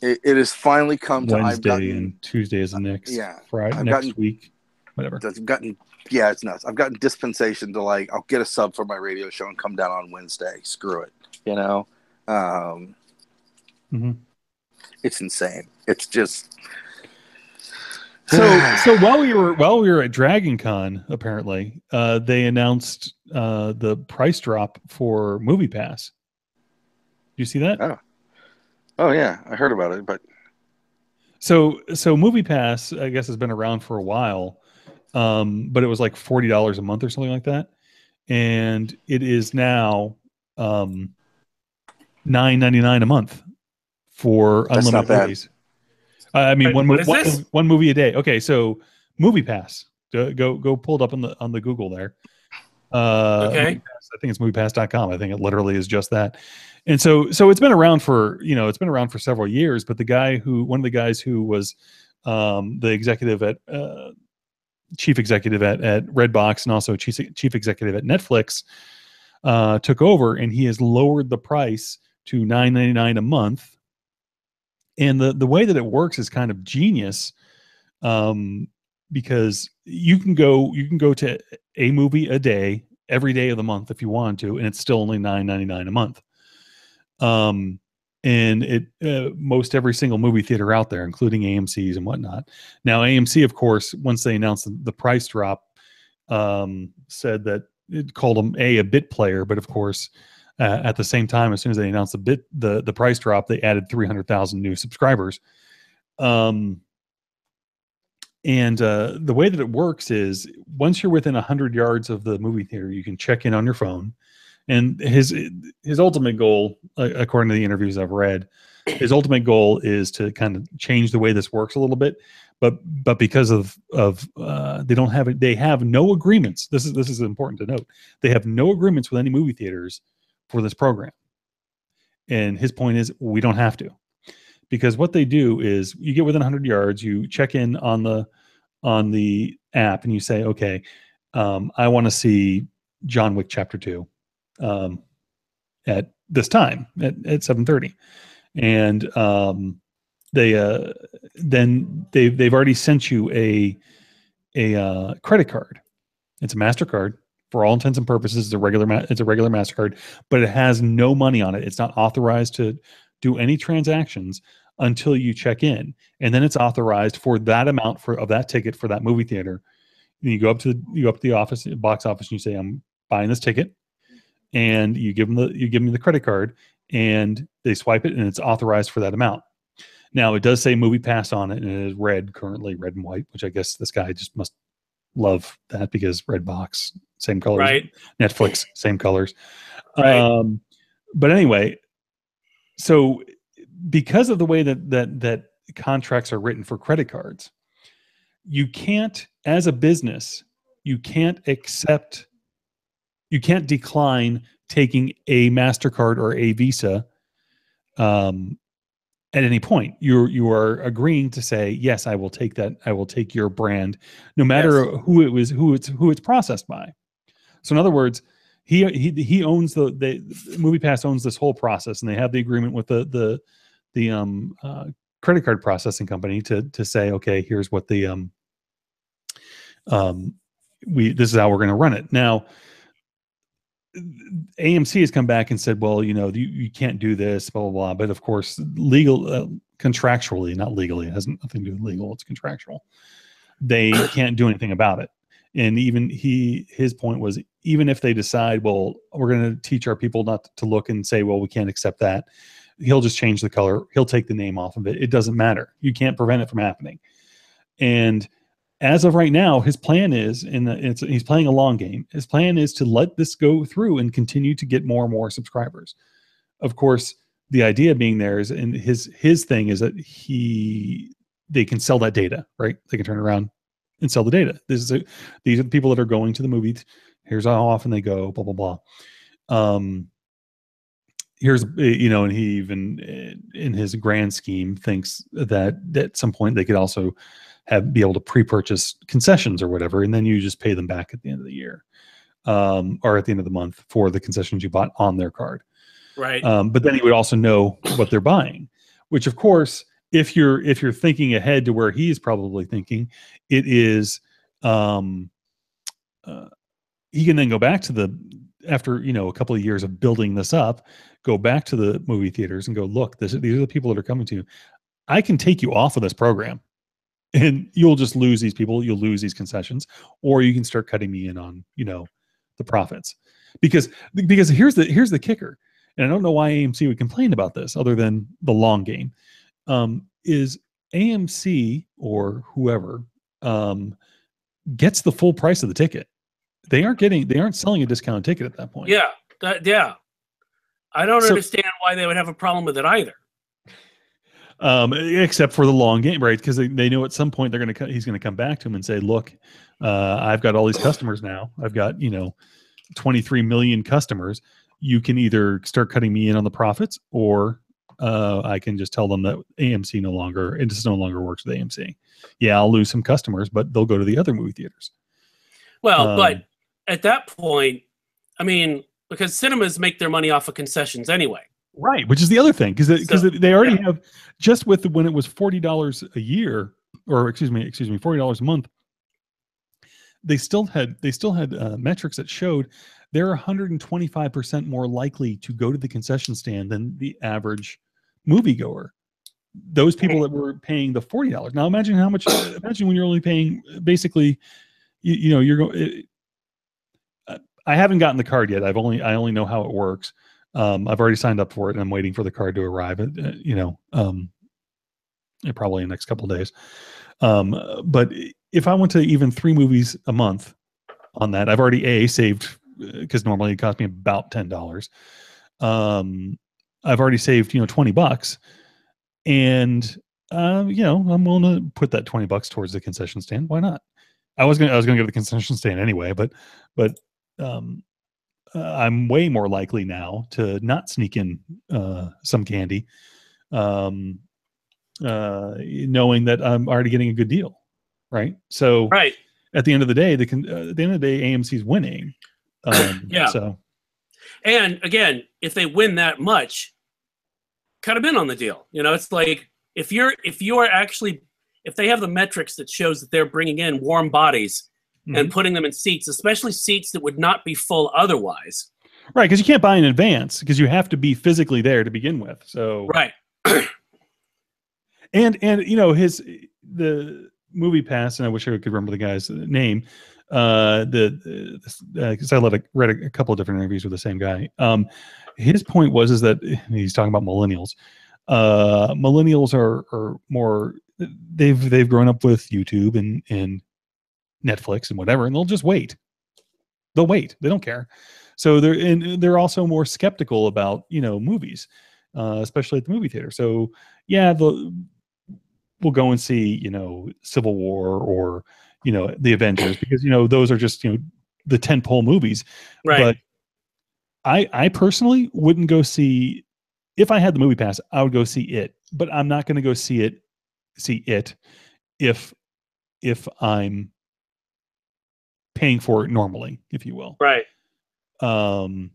it has finally come to Wednesday, and Tuesday is the next Friday next week, whatever. It's nuts. I've gotten dispensation to like I'll get a sub for my radio show and come down on Wednesday. Screw it, you know. It's insane. It's just so while we were at Dragon Con, apparently they announced the price drop for MoviePass. Do you see that? Oh yeah, I heard about it, but so MoviePass, I guess, has been around for a while, but it was like $40 a month or something like that, and it is now $9.99 a month for unlimited movies. I mean, one movie a day. Okay, so MoviePass. Go pull it up on the Google there. Okay. I think it's MoviePass.com. I think it literally is just that. And so it's been around for several years. But one of the guys who was the executive chief executive at Redbox and also chief executive at Netflix took over, and he has lowered the price to $9.99 a month. And the way that it works is kind of genius, because you can go to a movie a day every day of the month if you want to, and it's still only $9.99 a month. And it most every single movie theater out there, including AMC's and whatnot. Now AMC, of course, once they announced the price drop, said that it called them a bit player, but of course. At the same time, as soon as they announced the price drop, they added 300,000 new subscribers. And the way that it works is once you're within 100 yards of the movie theater, you can check in on your phone. And his ultimate goal, according to the interviews I've read, his ultimate goal is to kind of change the way this works a little bit. But because of they have no agreements. This is important to note. They have no agreements with any movie theaters for this program. And his point is we don't have to, because what they do is you get within 100 yards, you check in on the app and you say, okay, I want to see John Wick Chapter 2 at this time at 7:30. And they've already sent you a credit card. It's a MasterCard. For all intents and purposes, it's a regular MasterCard, but it has no money on it. It's not authorized to do any transactions until you check in, and then it's authorized for that amount of that ticket for that movie theater. And you go up to the box office, and you say, "I'm buying this ticket," and you give them the credit card, and they swipe it, and it's authorized for that amount. Now it does say MoviePass on it, and it is red and white, which I guess this guy just must love that because Redbox, same colors, right? Netflix, same colors. Right. But anyway, so because of the way that contracts are written for credit cards, you can't, as a business, you can't decline taking a MasterCard or a Visa at any point. You are agreeing to say, yes, I will take that. I will take your brand, no matter who it's processed by. So in other words, he owns the MoviePass owns this whole process, and they have the agreement with the credit card processing company to say, okay, here's what this is how we're going to run it. Now, AMC has come back and said, well, you can't do this, blah, blah, blah. But of course, contractually, not legally, it has nothing to do with legal. It's contractual. They can't do anything about it. And even his point was, even if they decide, well, we're going to teach our people not to look and say, well, we can't accept that, he'll just change the color. He'll take the name off of it. It doesn't matter. You can't prevent it from happening. And as of right now, his plan is, he's playing a long game. His plan is to let this go through and continue to get more and more subscribers. Of course, the idea being there is, and his thing is that they can sell that data, right? They can turn around and sell the data. These are the people that are going to the movies. Here's how often they go, blah, blah, blah. Here's, and he even in his grand scheme thinks that at some point they could also be able to pre-purchase concessions or whatever, and then you just pay them back at the end of the year, or at the end of the month for the concessions you bought on their card. Right. But then you would also know what they're buying, which of course, if you're thinking ahead to where he's probably thinking, it is, he can then go back to after a couple of years of building this up, go back to the movie theaters and go, look, these are the people that are coming to you. I can take you off of this program, and you'll just lose these people. You'll lose these concessions, or you can start cutting me in on the profits, because here's the kicker, and I don't know why AMC would complain about this other than the long game. Is AMC or whoever gets the full price of the ticket. They aren't selling a discounted ticket at that point. Yeah. I don't understand why they would have a problem with it either. Except for the long game, right? Because they know at some point he's going to come back to him and say, look, I've got all these customers now. I've got, 23 million customers. You can either start cutting me in on the profits, or I can just tell them that AMC it just no longer works with AMC. Yeah, I'll lose some customers, but they'll go to the other movie theaters. Well, but at that point, I mean, because cinemas make their money off of concessions anyway. Right, which is the other thing, because they already have, just with when it was $40 a year, or excuse me, $40 a month. They still had metrics that showed they're 125% more likely to go to the concession stand than the average moviegoer. Those people that were paying the $40. Now imagine imagine when you're only paying basically, you're going. I haven't gotten the card yet. I only know how it works. I've already signed up for it, and I'm waiting for the card to arrive. Probably in the next couple of days. But if I went to even 3 movies a month on that, I've already saved, because normally it cost me about $10. I've already saved $20, and I'm willing to put that $20 towards the concession stand. Why not? I was gonna go to the concession stand anyway, but I'm way more likely now to not sneak in some candy, knowing that I'm already getting a good deal, right? So right. At the end of the day, AMC's winning. Yeah. So, and again, if they win that much, cut them in on the deal. It's like if they have the metrics that shows that they're bringing in warm bodies and putting them in seats, especially seats that would not be full otherwise. Right, because you can't buy in advance, because you have to be physically there to begin with. So right. and the movie pass, and I wish I could remember the guy's name. Because I read a couple of different interviews with the same guy. His point was that he's talking about millennials. Millennials are more, they've grown up with YouTube and Netflix and whatever, and they'll just wait. They'll wait. They don't care. So they're also more skeptical about movies, especially at the movie theater. So yeah, we'll go and see Civil War or the Avengers, because those are just the tentpole movies. Right. But I personally wouldn't go see, if I had the movie pass, I would go see it. But I'm not going to go see it if I'm paying for it normally, if you will. Right. And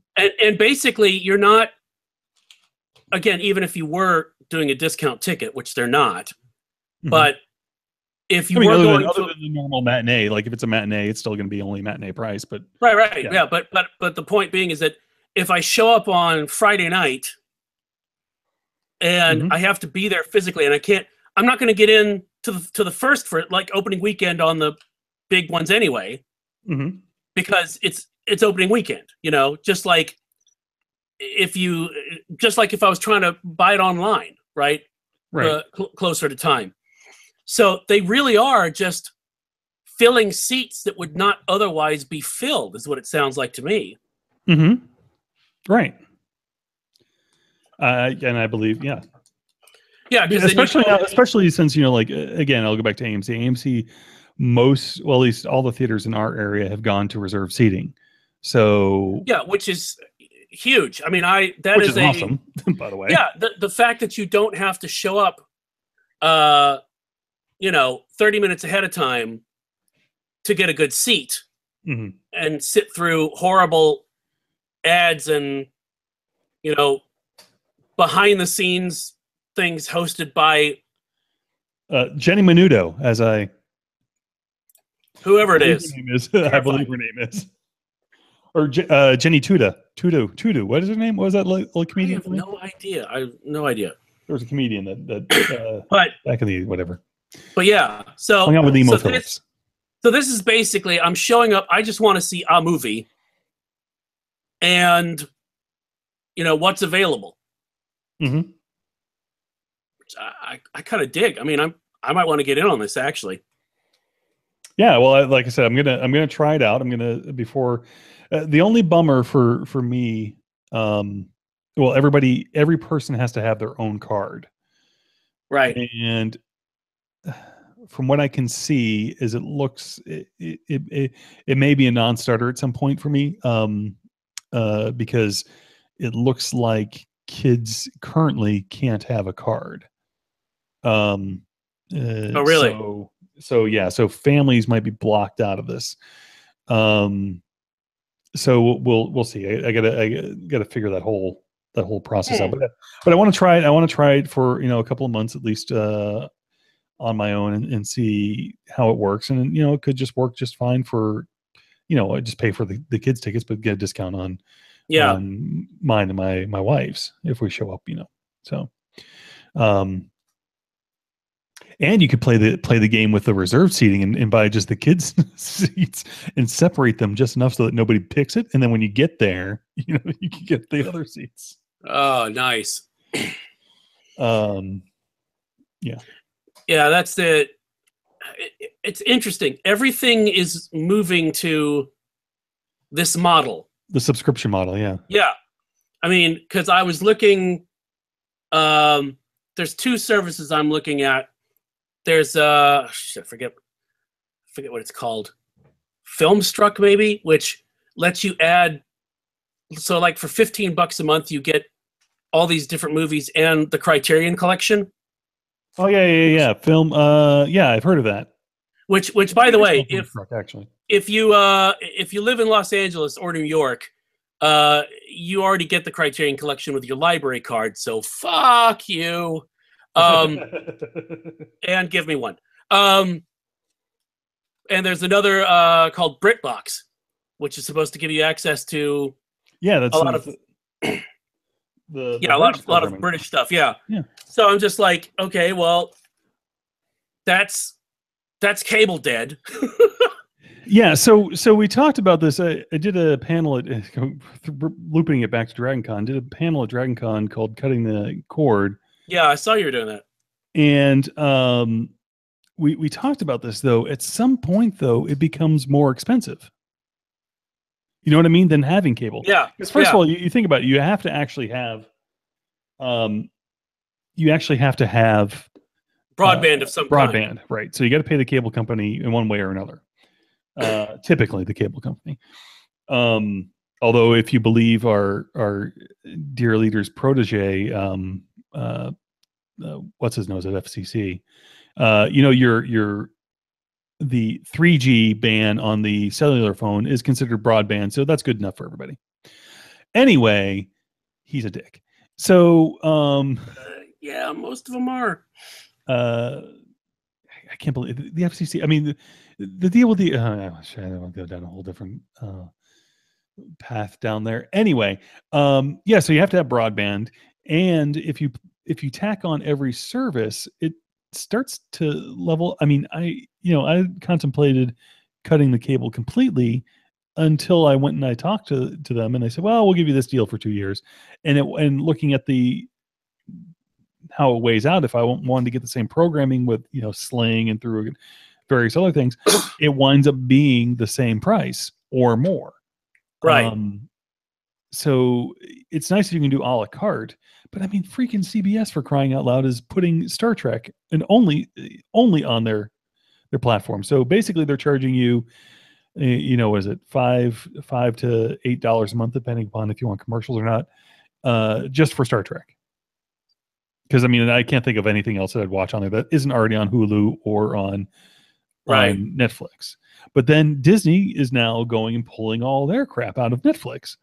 basically, you're not, again, even if you were doing a discount ticket, which they're not, but if you were going other than the normal matinee, like if it's a matinee, it's still going to be only matinee price. But right, yeah. But the point being is that if I show up on Friday night and I have to be there physically, and I'm not going to get in to the first for like opening weekend on the big ones anyway, because it's opening weekend. Just like if I was trying to buy it online, right, closer to time. So they really are just filling seats that would not otherwise be filled, is what it sounds like to me. Right. And I believe, yeah, especially since again, I'll go back to AMC. AMC, at least all the theaters in our area have gone to reserved seating. So yeah, which is huge. I mean, which is awesome, by the way. Yeah, the fact that you don't have to show up 30 minutes ahead of time to get a good seat and sit through horrible ads and, behind the scenes things hosted by Jenny Menudo, whoever it is. I believe her name is. Or Jenny Tuda. Tudu. What is her name? What was that little comedian? I have no idea. There was a comedian that but back in the whatever. But yeah, so hung out with Emo Phillips. So this is basically, I'm showing up. I just want to see a movie, and what's available. Mm-hmm. I kind of dig. I mean, I might want to get in on this actually. Yeah, well, like I said, I'm gonna try it out. I'm gonna before. The only bummer for me, well, every person has to have their own card, right? And from what I can see, is it looks it may be a non-starter at some point for me, because it looks like kids currently can't have a card. Oh, really? So yeah, so families might be blocked out of this. So we'll see. I gotta figure that whole process out. But I want to try it. I want to try it for a couple of months at least on my own and see how it works. And it could just work just fine for I just pay for the kids' tickets, but get a discount on mine and my wife's if we show up. So. And you could play the game with the reserved seating and buy just the kids' seats and separate them just enough so that nobody picks it. And then when you get there, you can get the other seats. Oh, nice. Yeah. Yeah, that's it. It's interesting. Everything is moving to this model. The subscription model, yeah. Yeah. I mean, because I was looking, there's two services I'm looking at. There's I forget what it's called. Filmstruck maybe, which lets you add. So like for $15 a month, you get all these different movies and the Criterion Collection. Oh yeah. Film. Yeah, I've heard of that. Which by the way, if you live in Los Angeles or New York, you already get the Criterion Collection with your library card. So fuck you. And give me one. And there's another called BritBox, which is supposed to give you access to that's a lot of a lot of British stuff. Yeah. So I'm just like, okay, well, that's cable dead. Yeah, so we talked about this. I did a panel at looping it back to DragonCon. Did a panel at DragonCon called "Cutting the Cord." Yeah, I saw you were doing that. And we talked about this though. At some point, though, it becomes more expensive. You know what I mean? Than having cable. Yeah. Because first of all, you think about it. You have to actually have. You actually have to have broadband of some broadband, kind. Right? So you got to pay the cable company in one way or another. Typically, the cable company. Although, if you believe our dear leader's protege, what's his nose at FCC, the 3G ban on the cellular phone is considered broadband, so that's good enough for everybody. Anyway, he's a dick. So, yeah, most of them are. I can't believe the FCC. I mean, the deal with the I don't want to go down a whole different path down there. Anyway, so you have to have broadband, and if you tack on every service, it starts to level. I mean, I contemplated cutting the cable completely until I went and I talked to them, and they said, "Well, we'll give you this deal for 2 years." And looking at how it weighs out, if I wanted to get the same programming with Sling and through various other things, it winds up being the same price or more. Right. So it's nice if you can do a la carte, but I mean, freaking CBS, for crying out loud, is putting Star Trek and only on their platform. So basically, they're charging you, what is it, $5 to $8 a month, depending upon if you want commercials or not, just for Star Trek. Because I mean, I can't think of anything else that I'd watch on there that isn't already on Hulu or on Netflix. But then Disney is now going and pulling all their crap out of Netflix.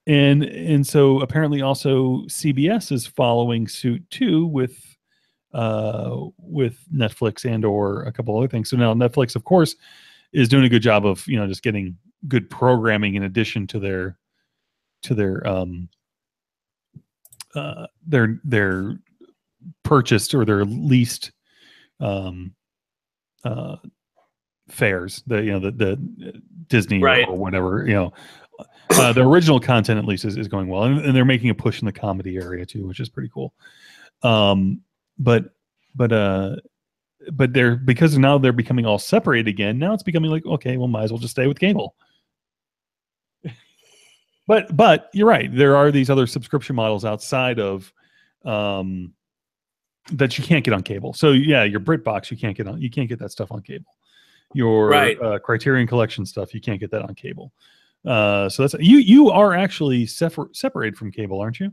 And so apparently also CBS is following suit too with Netflix and or a couple other things. So now Netflix, of course, is doing a good job of, just getting good programming in addition to their purchased or their leased fares, the Disney or whatever, the original content at least is going well, and they're making a push in the comedy area too, which is pretty cool. But they're, because now they're becoming all separated again. Now it's becoming like, okay, well, might as well just stay with cable. But you're right. There are these other subscription models outside of that you can't get on cable. So yeah, your BritBox you can't get that stuff on cable. Your Criterion Collection stuff you can't get that on cable. So that's you are actually separated from cable, aren't you?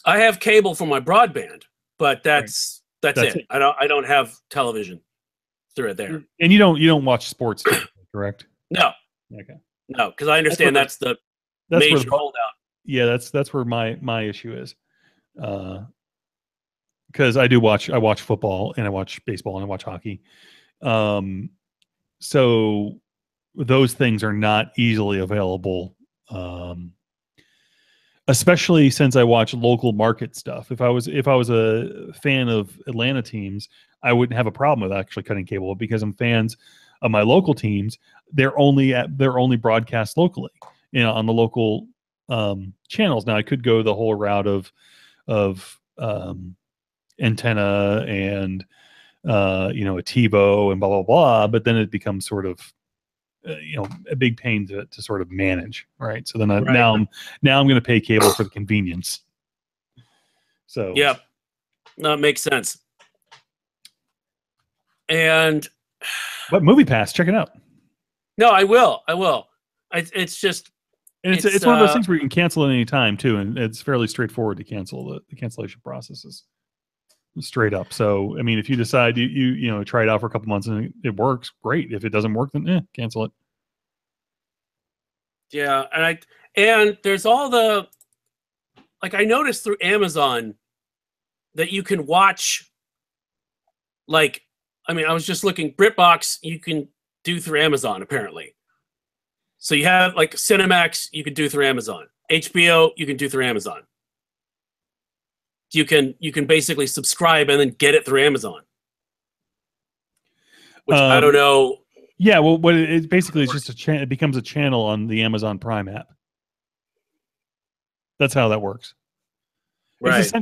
I have cable for my broadband, but that's it. I don't have television through it there. And you don't watch sports, correct? No. Okay. No, because I understand that's the major holdout. Yeah, that's where my issue is. Because I watch football and I watch baseball and I watch hockey. So those things are not easily available. Especially since I watch local market stuff. If I was a fan of Atlanta teams, I wouldn't have a problem with actually cutting cable, because I'm fans of my local teams. They're only broadcast locally, on the local channels. Now I could go the whole route of antenna and a TiVo and blah blah blah, but then it becomes sort of a big pain to sort of manage, right? So then now I'm going to pay cable for the convenience. So yeah, no, it makes sense. And but MoviePass, check it out. No, I will. It's just, and it's one of those things where you can cancel at any time too, and it's fairly straightforward to cancel. The cancellation process is straight up. So I mean, if you decide you try it out for a couple months and it works, great. If it doesn't work, then cancel it. Yeah, and there's all the, like, I noticed through Amazon that you can watch, like, I mean, I was just looking, BritBox you can do through Amazon apparently. So you have like Cinemax you can do through Amazon, HBO you can do through Amazon. You can basically subscribe and then get it through Amazon, which I don't know. Yeah, well, what it basically is just it becomes a channel on the Amazon Prime app. That's how that works. Right. It's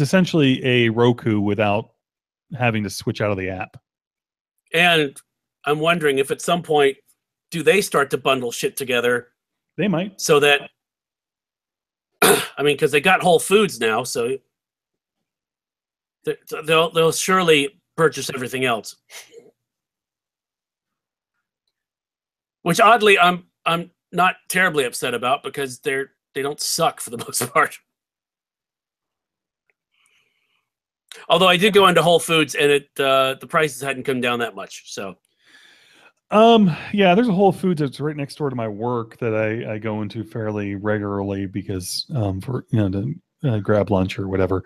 essentially a Roku without having to switch out of the app. And I'm wondering if at some point do they start to bundle shit together? They might. So that, I mean, because they got Whole Foods now, so they'll surely purchase everything else. Which oddly, I'm not terribly upset about, because they don't suck for the most part. Although I did go into Whole Foods and the prices hadn't come down that much. So, yeah, there's a Whole Foods that's right next door to my work that I go into fairly regularly because for to grab lunch or whatever.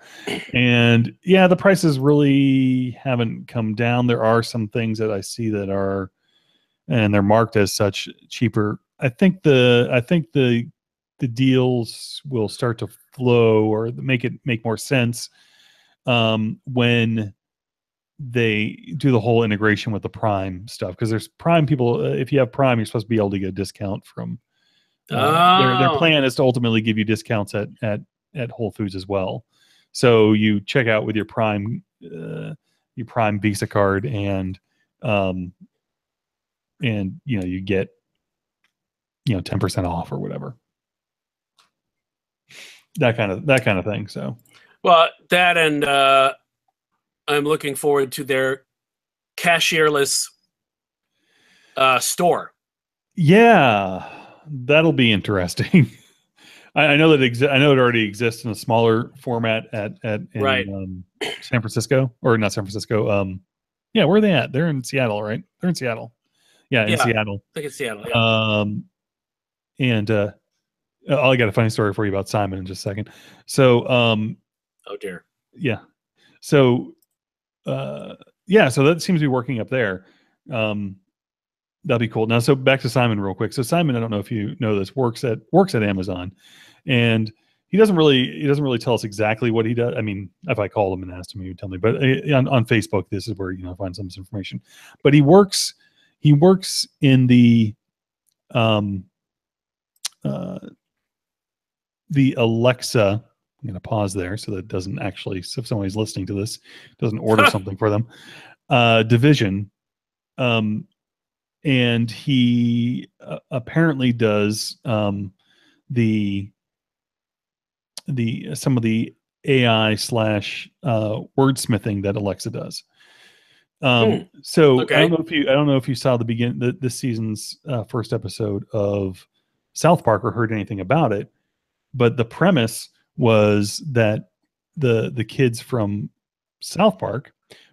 And yeah, the prices really haven't come down. There are some things that I see that are, and they're marked as such, cheaper. I think the deals will start to flow or make more sense when they do the whole integration with the Prime stuff, because there's Prime people. If you have Prime, you're supposed to be able to get a discount from. Their plan is to ultimately give you discounts at Whole Foods as well. So you check out with your Prime Visa card, and you get 10% off or whatever. That kind of thing. So, well, that, and I'm looking forward to their cashierless store. Yeah, that'll be interesting. I know that I know it already exists in a smaller format in Right. San Francisco, or not San Francisco. Yeah, where are they at? They're in Seattle, right? They're in Seattle. Yeah, in Seattle. I think it's Seattle. Yeah. And I got a funny story for you about Simon in just a second. So, oh dear. Yeah. So, yeah. So that seems to be working up there. That'd be cool. Now, so back to Simon real quick. So Simon, I don't know if you know this, works at Amazon, and he doesn't really tell us exactly what he does. I mean, if I called him and asked him, he would tell me. But on Facebook, this is where I find some information. But he works in the Alexa. I'm going to pause there so that it doesn't actually, so if somebody's listening to this, doesn't order something for them. Division. And he apparently does the some of the AI / wordsmithing that Alexa does. So okay. I don't know if you saw this season's first episode of South Park or heard anything about it, but the premise was that the kids from South Park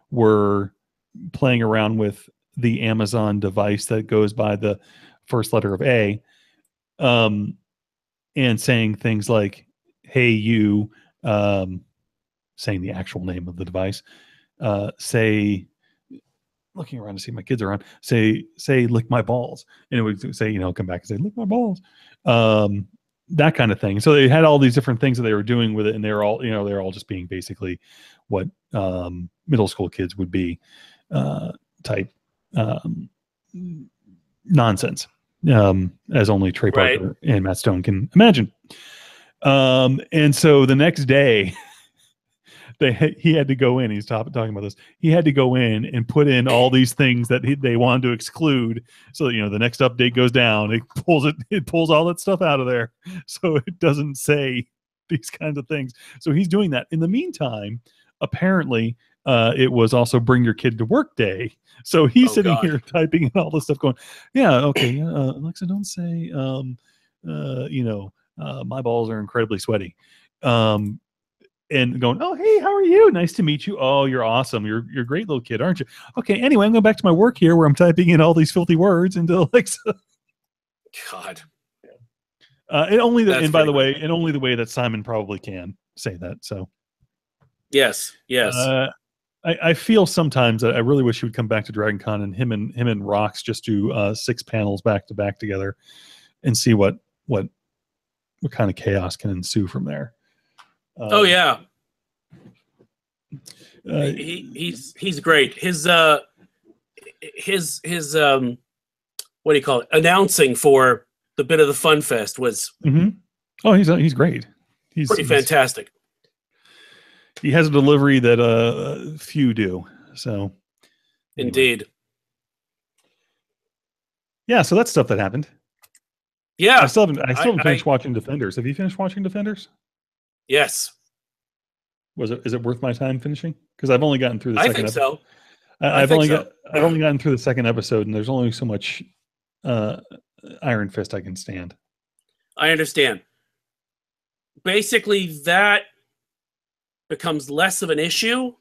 were playing around with the Amazon device that goes by the first letter of A, and saying things like, "Hey, you," saying the actual name of the device, say, looking around to see if my kids are on, say, "Lick my balls," and it would say, come back and say, "Lick my balls," that kind of thing. So they had all these different things that they were doing with it, and they're all just being basically what middle school kids would be type nonsense, as only Trey Parker and Matt Stone can imagine. And so the next day, he had to go in. He's talking about this. He had to go in and put in all these things that they wanted to exclude. So the next update goes down. It pulls all that stuff out of there, so it doesn't say these kinds of things. So he's doing that. In the meantime, apparently, it was also Bring Your Kid to Work Day. So he's sitting here typing in all this stuff, going, "Yeah, okay, Alexa, don't say, my balls are incredibly sweaty." And going, "Oh, hey, how are you? Nice to meet you. Oh, you're awesome. You're a great little kid, aren't you? Okay, anyway, I'm going back to my work here where I'm typing in all these filthy words into Alexa." God. And only by the way, and only the way that Simon probably can say that. So. Yes. I feel sometimes that I really wish he would come back to Dragon Con and him and Rox just do 6 panels back to back together and see what kind of chaos can ensue from there. Oh yeah. He's great. His what do you call it? Announcing for the bit of the Fun Fest was oh, he's great. He's pretty fantastic. He has a delivery that few do. So, indeed. Yeah, so that's stuff that happened. Yeah, I still haven't finished watching Defenders. Have you finished watching Defenders? Yes. Is it worth my time finishing? Because I've only gotten through the second episode. So. I've only gotten through the second episode, and there's only so much Iron Fist I can stand. I understand. Basically, that becomes less of an issue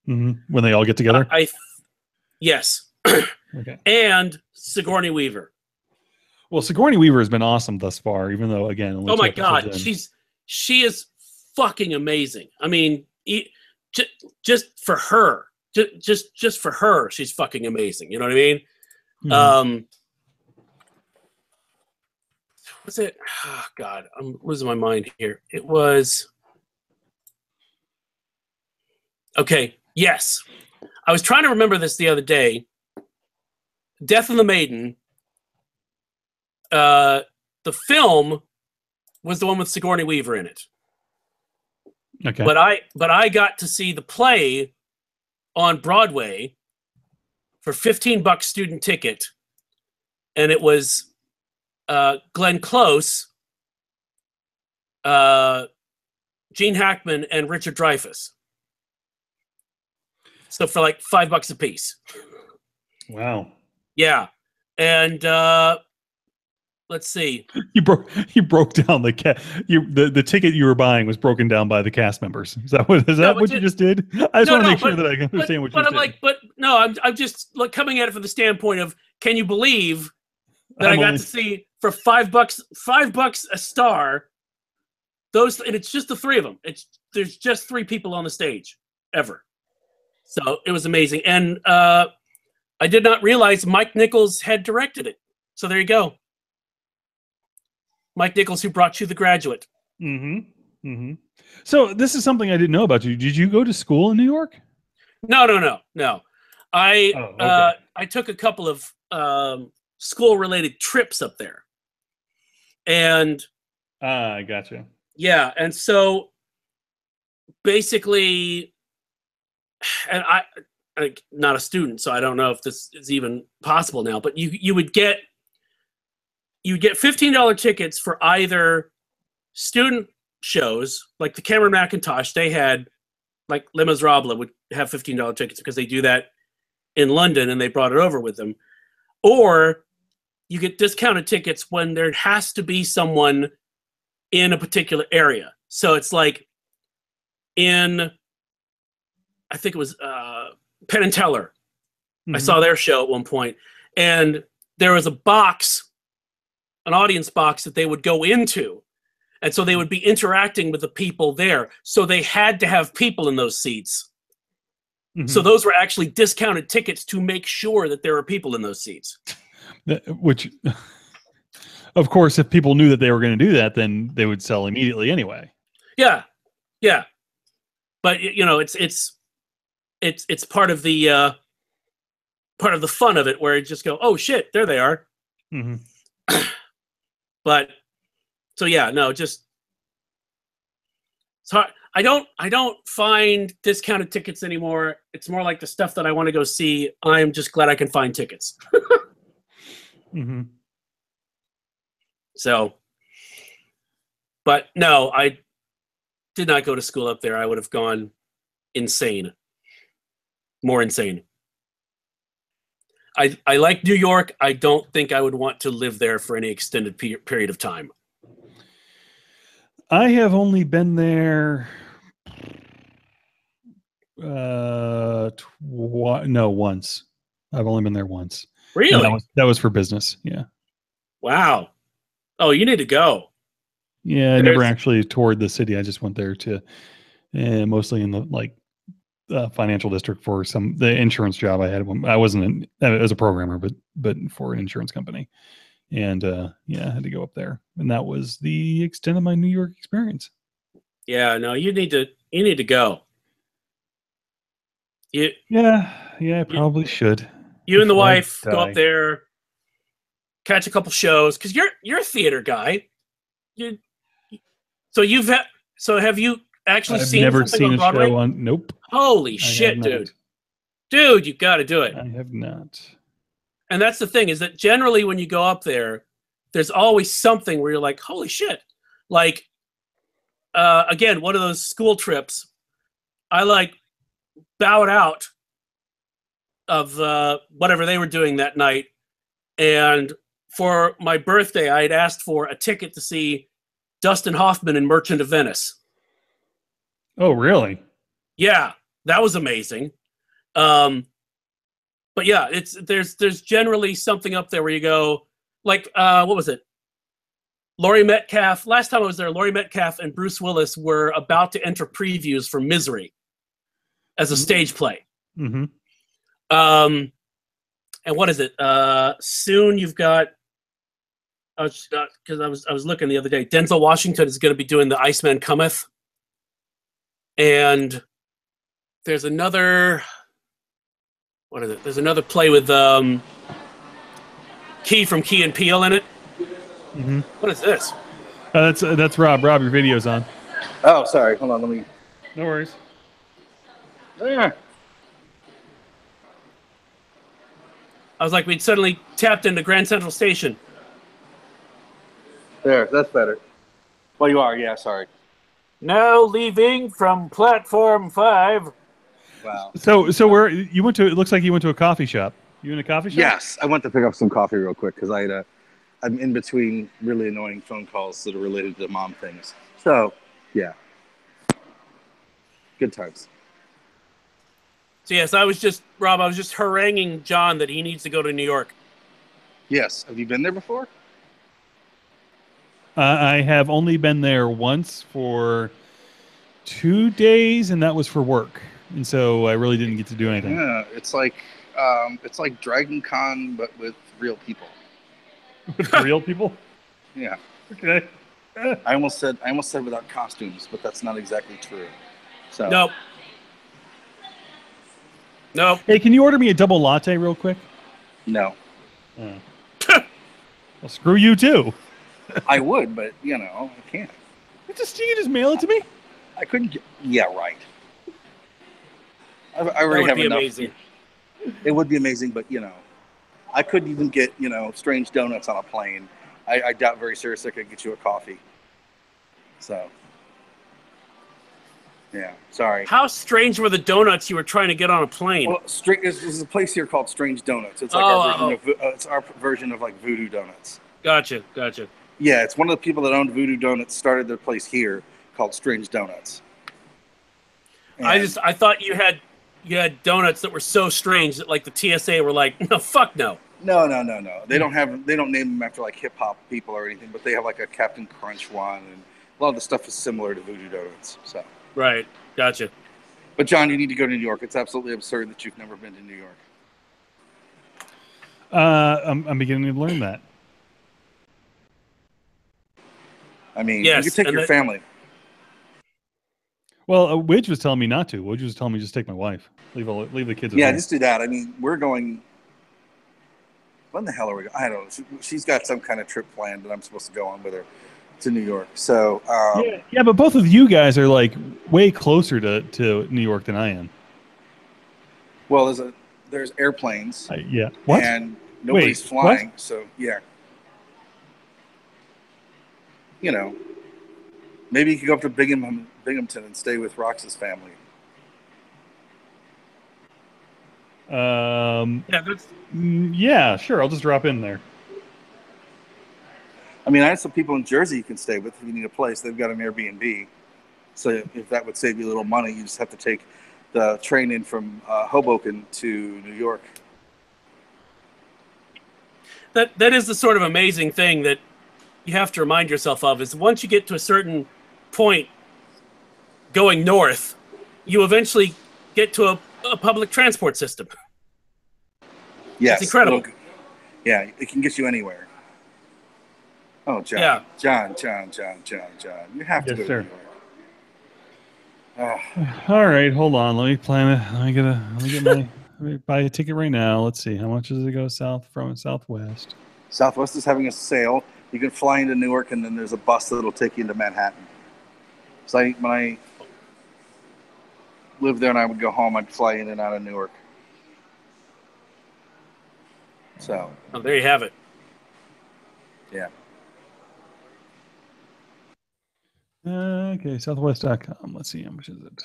when they all get together. Yes. Okay. And Sigourney Weaver. Well, Sigourney Weaver has been awesome thus far, even though only oh my God, she is fucking amazing. I mean, just for her, just for her, she's fucking amazing. You know what I mean? Was it? Oh God, I'm losing my mind here. It was. Okay. Yes, I was trying to remember this the other day. Death of the Maiden. The film was the one with Sigourney Weaver in it. Okay. But I got to see the play on Broadway for $15 student ticket, and it was Glenn Close, Gene Hackman, and Richard Dreyfuss. So for like $5 a piece. Wow. Yeah. And let's see. You broke down the ticket you were buying was broken down by the cast members. Is that what you just did? I just want to make sure that I can understand what you did. But I'm like, I'm just like coming at it from the standpoint of, can you believe that I got to see for $5 a star? And it's just the three of them. There's just three people on the stage ever. So it was amazing. And I did not realize Mike Nichols had directed it. So there you go. Mike Nichols, who brought you The Graduate. Mm-hmm. Mm-hmm. So this is something I didn't know about you. Did you go to school in New York? No. I took a couple of school-related trips up there. And I gotcha. Yeah, and so basically, and I'm not a student, so I don't know if this is even possible now, but you would get $15 tickets for either student shows, like the Cameron Mackintosh. They had, like, Les Miserables would have $15 tickets because they do that in London, and they brought it over with them. Or you get discounted tickets when there has to be someone in a particular area. So it's like I think it was Penn and Teller. Mm-hmm. I saw their show at one point, and there was an audience box that they would go into, and so they would be interacting with the people there. So they had to have people in those seats. Mm-hmm. So those were actually discounted tickets to make sure that there were people in those seats. Which, of course, if people knew that they were going to do that, then they would sell immediately anyway. Yeah. But it's part of the fun of it, where you just go, oh shit, there they are. Mm-hmm. But so yeah, no, just it's hard. I don't find discounted tickets anymore. It's more like the stuff that I want to go see. I'm just glad I can find tickets. Mm-hmm. So, but no, I did not go to school up there. I would have gone insane. More insane. I like New York. I don't think I would want to live there for any extended period of time. I have only been there once. I've only been there once. Really? That was for business. Yeah. Wow. Oh, you need to go. Yeah, I never actually toured the city. I just went there to mostly in the financial district for the insurance job I had. I wasn't as a programmer, but for an insurance company. And I had to go up there, and that was the extent of my New York experience. Yeah, no, you need to go. I probably should. You and the wife go up there, catch a couple shows, because you're a theater guy. So have you actually seen? I've never seen a show on. Nope. Holy shit, dude! Dude, you got to do it. I have not. And that's the thing, is that generally when you go up there, there's always something where you're like, holy shit. Like, again, one of those school trips, I bowed out of whatever they were doing that night. And for my birthday, I had asked for a ticket to see Dustin Hoffman in Merchant of Venice. Oh, really? Yeah, that was amazing. But yeah, there's generally something up there where you go, like, what was it? Laurie Metcalf. Last time I was there, Laurie Metcalf and Bruce Willis were about to enter previews for Misery as a stage play. Mm-hmm. And what is it? Soon you've got, because I was looking the other day, Denzel Washington is going to be doing The Iceman Cometh. And there's another, what is it? There's another play with Key from Key and Peele in it. Mm-hmm. What is this? That's Rob. Rob, your video's on. Oh, sorry. Hold on. Let me. No worries. There. I was like, we'd suddenly tapped into Grand Central Station. There, that's better. Well, you are. Yeah, sorry. Now leaving from platform 5. Wow. So where you went to? It looks like you went to a coffee shop. You in a coffee shop? Yes, I went to pick up some coffee real quick because I I'm in between really annoying phone calls that are related to mom things. So, yeah. Good times. So yes, I was just haranguing John that he needs to go to New York. Yes. Have you been there before? I have only been there once for 2 days, and that was for work. And so I really didn't get to do anything. Yeah, it's like Dragon Con, but with real people. Real people? Yeah. Okay. I almost said without costumes, but that's not exactly true. So Nope. Hey, can you order me a double latte real quick? No. Well, screw you too. I would, but I can't. You can just mail it to me. I couldn't get. Yeah, right. I already That would have be enough. amazing. It would be amazing, but I couldn't even get strange donuts on a plane. I doubt very seriously I could get you a coffee. So, yeah, sorry. How strange were the donuts you were trying to get on a plane? Well, there's a place here called Strange Donuts. It's like our version of like Voodoo Donuts. Gotcha. Yeah, it's one of the people that owned Voodoo Donuts started their place here called Strange Donuts. And I thought you had donuts that were so strange that like the TSA were like, no, fuck no. No. They don't name them after like hip hop people or anything, but they have like a Captain Crunch one, and a lot of the stuff is similar to Voodoo Donuts. So. Right. Gotcha. But John, you need to go to New York. It's absolutely absurd that you've never been to New York. I'm beginning to learn that. I mean, yes, you can take your family. Well, Widge was telling me not to. Widge was telling me just take my wife. Leave the kids at home. Just do that. I mean, we're going. When the hell are we going? I don't know. She's got some kind of trip planned that I'm supposed to go on with her to New York. So yeah, but both of you guys are like way closer to New York than I am. Well, there's airplanes. Yeah. What? And nobody's flying. What? So yeah. Maybe you could go up to Binghamton and stay with Rox's family. Yeah, sure. I'll just drop in there. I mean, I have some people in Jersey you can stay with if you need a place. They've got an Airbnb. So if that would save you a little money, you just have to take the train in from Hoboken to New York. That is the sort of amazing thing that you have to remind yourself of, is once you get to a certain point going north, you eventually get to a public transport system. Yes. It's incredible. Yeah, it can get you anywhere. Oh, John. Yeah. John. You have to go to New York. All right, hold on. Let me plan it. Let me buy a ticket right now. Let's see. How much does it go south from Southwest? Southwest is having a sale. You can fly into Newark, and then there's a bus that'll take you into Manhattan. So when I lived there and I would go home, I'd fly in and out of Newark. So. Oh, there you have it. Yeah. Okay, Southwest.com. Let's see, how much is it?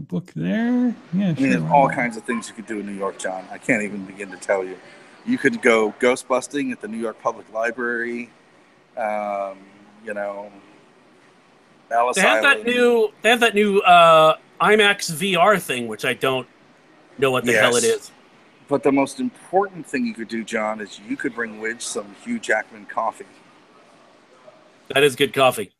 Book there. Yeah, I mean, there's all kinds of things you could do in New York, John. I can't even begin to tell you. You could go ghost busting at the New York Public Library. Alice They have Island. that new IMAX VR thing, which I don't know what the hell it is. But the most important thing you could do, John, is you could bring Widge some Hugh Jackman coffee. That is good coffee.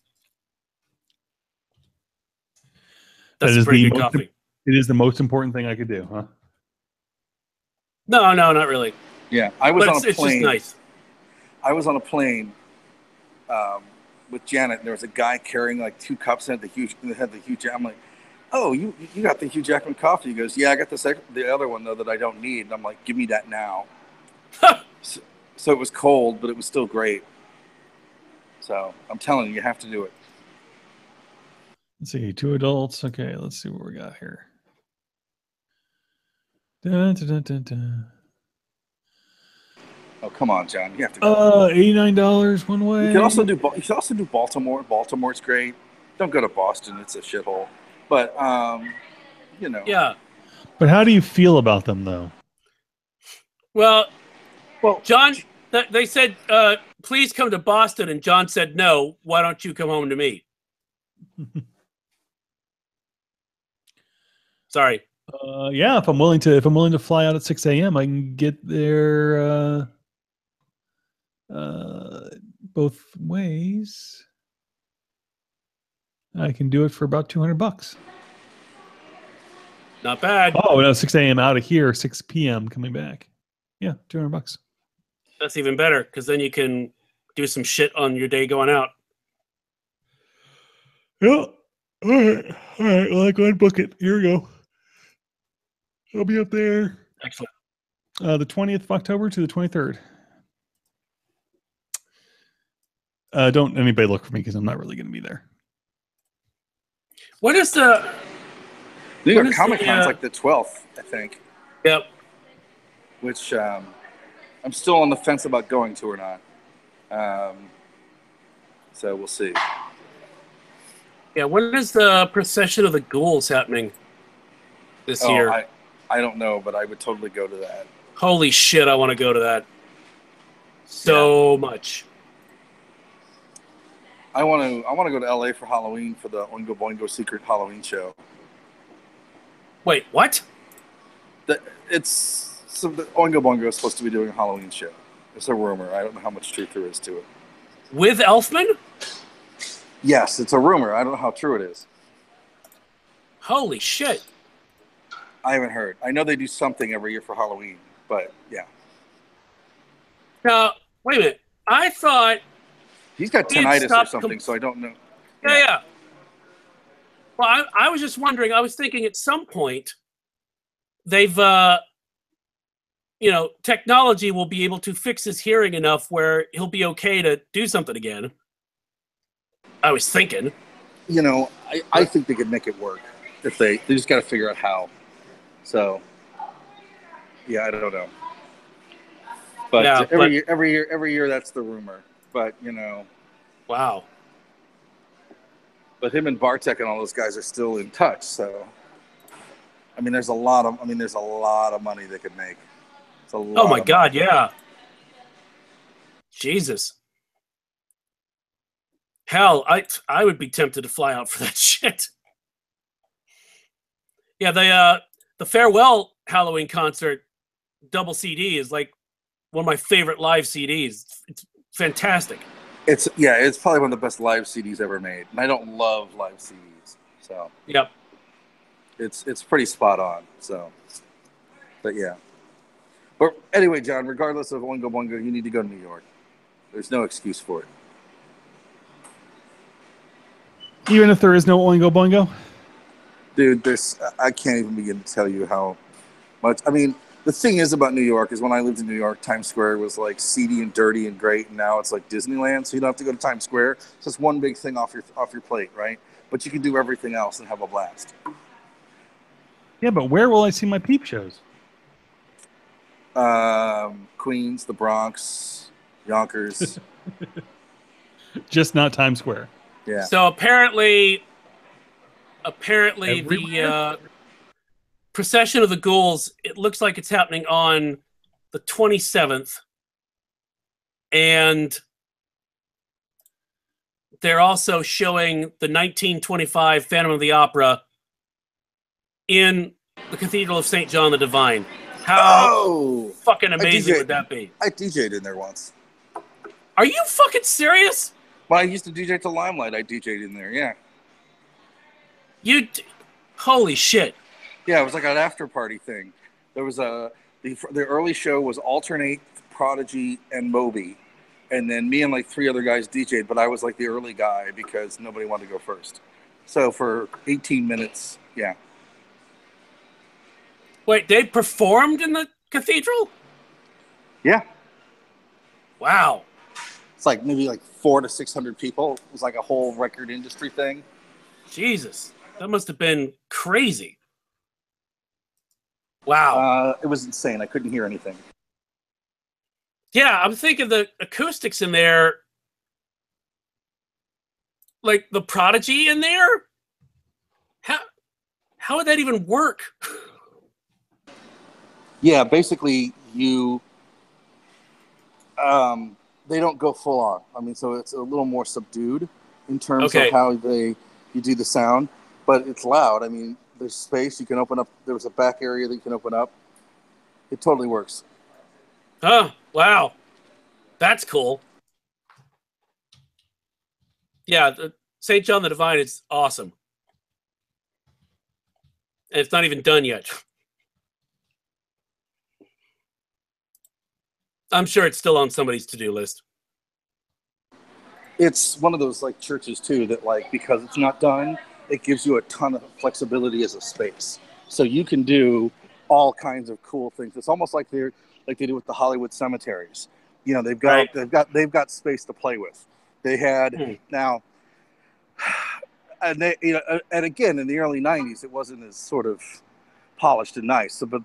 That's that is pretty good coffee. It is the most important thing I could do, huh? No, not really. Yeah, I was on a plane. It's just nice. I was on a plane with Janet, and there was a guy carrying like 2 cups and had the huge. I'm like, oh, you got the Hugh Jackman coffee? He goes, yeah, I got the other one though that I don't need. And I'm like, give me that now. So it was cold, but it was still great. So I'm telling you, you have to do it. Let's see, 2 adults. Okay, let's see what we got here. Dun, dun, dun, dun, dun. Oh, come on, John. You have to go. $89 one way. You can also do Baltimore. Baltimore's great. Don't go to Boston. It's a shithole. But, Yeah. But how do you feel about them, though? Well, Well, John, they said, please come to Boston, and John said, no, why don't you come home to me? Sorry. Yeah, if I'm willing to fly out at 6 a.m., I can get there both ways. I can do it for about $200. Not bad. Oh, no, 6 a.m. out of here, 6 p.m. coming back. Yeah, $200. That's even better, because then you can do some shit on your day going out. Yeah. All right. Well, I go ahead and book it. Here we go. I'll be up there. Excellent. The 20th of October to the 23rd. Don't anybody look for me because I'm not really going to be there. What is the New York Comic Con's like the 12th, I think. Yep. Which I'm still on the fence about going to or not. So we'll see. Yeah, when is the Procession of the Ghouls happening this year? I don't know, but I would totally go to that. Holy shit, I want to go to that so much. I want to go to LA for Halloween for the Oingo Boingo Secret Halloween show. Wait, what? The Oingo Boingo is supposed to be doing a Halloween show. It's a rumor. I don't know how much truth there is to it. With Elfman? Yes, it's a rumor. I don't know how true it is. Holy shit. I haven't heard. I know they do something every year for Halloween, but yeah. Now, wait a minute. I thought he's got tinnitus or something, so I don't know. Yeah. Well, I was just wondering. I was thinking at some point they've, technology will be able to fix his hearing enough where he'll be okay to do something again. I was thinking. I think they could make it work if they just got to figure out how. So, yeah, I don't know. But yeah, every year that's the rumor. But wow. But him and Bartek and all those guys are still in touch. So, there's a lot of money they could make. It's a lot. Oh my God, yeah. Jesus. Hell, I would be tempted to fly out for that shit. Yeah, the Farewell Halloween concert double CD is like one of my favorite live CDs. It's fantastic. It's probably one of the best live CDs ever made. And I don't love live CDs. So yep. It's pretty spot on. So but yeah. But anyway, John, regardless of Oingo Boingo, you need to go to New York. There's no excuse for it. Even if there is no Oingo Boingo? Dude, I can't even begin to tell you how much. The thing is about New York is when I lived in New York, Times Square was like seedy and dirty and great, and now it's like Disneyland, so you don't have to go to Times Square. So it's one big thing off your plate, right? But you can do everything else and have a blast. Yeah, but where will I see my peep shows? Queens, the Bronx, Yonkers. Just not Times Square. Yeah. So apparently the Procession of the Ghouls, it looks like it's happening on the 27th. And they're also showing the 1925 Phantom of the Opera in the Cathedral of St. John the Divine. How fucking amazing would that be? I DJ'd in there once. Are you fucking serious? Well, I used to DJ to Limelight. I DJ'd in there, yeah. Holy shit. Yeah, it was like an after party thing. There was the early show was Alternate, Prodigy, and Moby. And then me and like 3 other guys DJ'd, but I was like the early guy because nobody wanted to go first. So for 18 minutes, yeah. Wait, they performed in the cathedral? Yeah. Wow. It's like maybe like 400 to 600 people. It was like a whole record industry thing. Jesus. That must have been crazy. Wow. It was insane. I couldn't hear anything. Yeah, I'm thinking the acoustics in there, like the Prodigy in there. How would that even work? Yeah, basically you They don't go full on. I mean, so it's a little more subdued in terms Okay. of how you do the sound, but it's loud. I mean, there's space. You can open up. There's a back area that you can open up. It totally works. Oh, wow. That's cool. Yeah, the St. John the Divine is awesome. And it's not even done yet. I'm sure it's still on somebody's to-do list. It's one of those like churches too that like because it's not done, it gives you a ton of flexibility as a space. So you can do all kinds of cool things. It's almost like they do with the Hollywood cemeteries. You know, they've got space to play with. They had now, and they and again in the early '90s, it wasn't as sort of polished and nice. So, but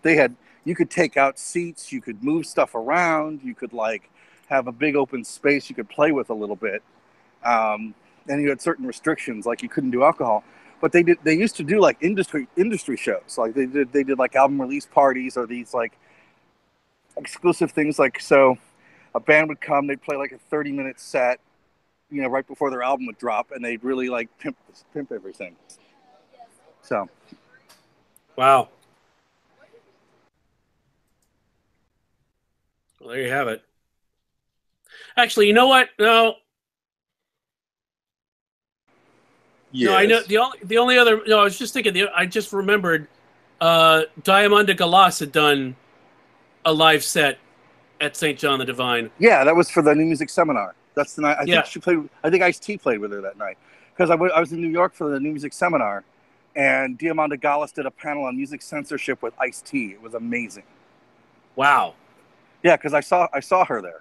you could take out seats, you could move stuff around, you could like have a big open space you could play with a little bit. And you had certain restrictions, like you couldn't do alcohol. But they used to do like industry shows. Like they did like album release parties or these like exclusive things. Like, so a band would come, they'd play like a 30-minute set, you know, right before their album would drop, and they'd really like pimp everything. So, wow. Well, there you have it. Actually, you know what? No. Yes. No, I know the only other. No, I was just thinking. I just remembered. Diamanda Galas had done a live set at St. John the Divine. Yeah, that was for the New Music Seminar. That's the night. I think she played. I think Ice-T played with her that night because I was in New York for the New Music Seminar, and Diamanda Galas did a panel on music censorship with Ice-T. It was amazing. Wow. Yeah, because I saw her there.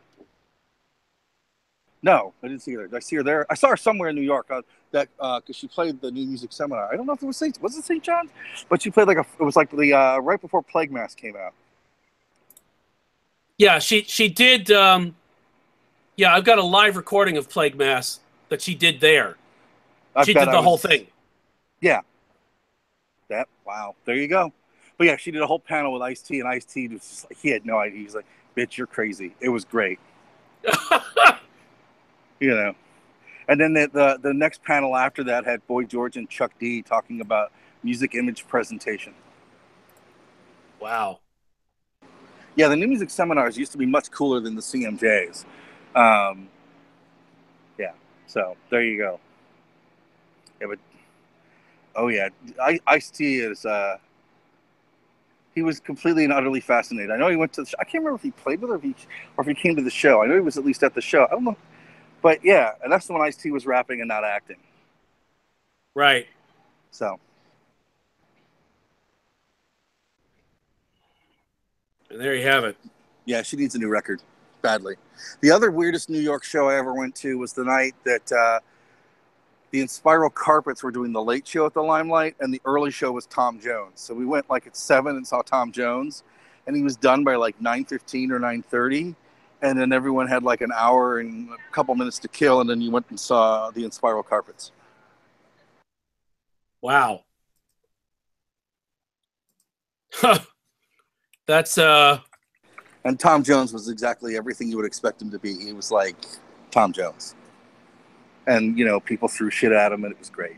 No, I didn't see her. Did I see her there? I saw her somewhere in New York. Because she played the New Music Seminar. I don't know if it was St. John's, but she played it was like the right before Plague Mass came out. Yeah, she did. Yeah, I've got a live recording of Plague Mass that she did there. She did the whole thing. Yeah. Wow. There you go. But yeah, she did a whole panel with Ice-T, and Ice-T was just like, he had no idea. He's like, "Bitch, you're crazy." It was great. You know. And then the next panel after that had Boy George and Chuck D talking about music image presentation. Wow. Yeah, the New Music Seminars used to be much cooler than the CMJs. Yeah, so there you go. Yeah, but oh yeah, Ice-T is he was completely and utterly fascinated. I know he went to I can't remember if he played with her or if he came to the show. I know he was at least at the show. I don't know. But yeah, and that's when Ice-T was rapping and not acting. Right. So. And there you have it. Yeah, she needs a new record badly. The other weirdest New York show I ever went to was the night that the Inspiral Carpets were doing the late show at the Limelight, and the early show was Tom Jones. So we went like at 7 and saw Tom Jones, and he was done by like 9:15 or 9:30. And then everyone had like an hour and a couple minutes to kill, and then you went and saw the Inspiral Carpets. Wow. That's And Tom Jones was exactly everything you would expect him to be. He was like Tom Jones. And, you know, people threw shit at him, and it was great.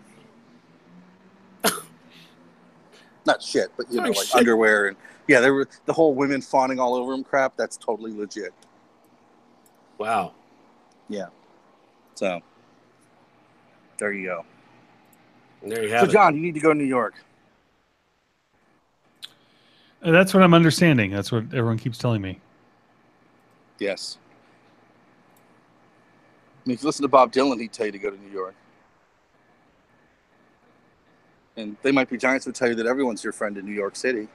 Not shit, but, you know, like underwear. And yeah, there were the whole women fawning all over him crap. That's totally legit. Wow. Yeah. So, there you go. And there you have it. So, John, you need to go to New York. That's what I'm understanding. That's what everyone keeps telling me. Yes. I mean, if you listen to Bob Dylan, he'd tell you to go to New York. And They Might Be Giants would tell you that everyone's your friend in New York City.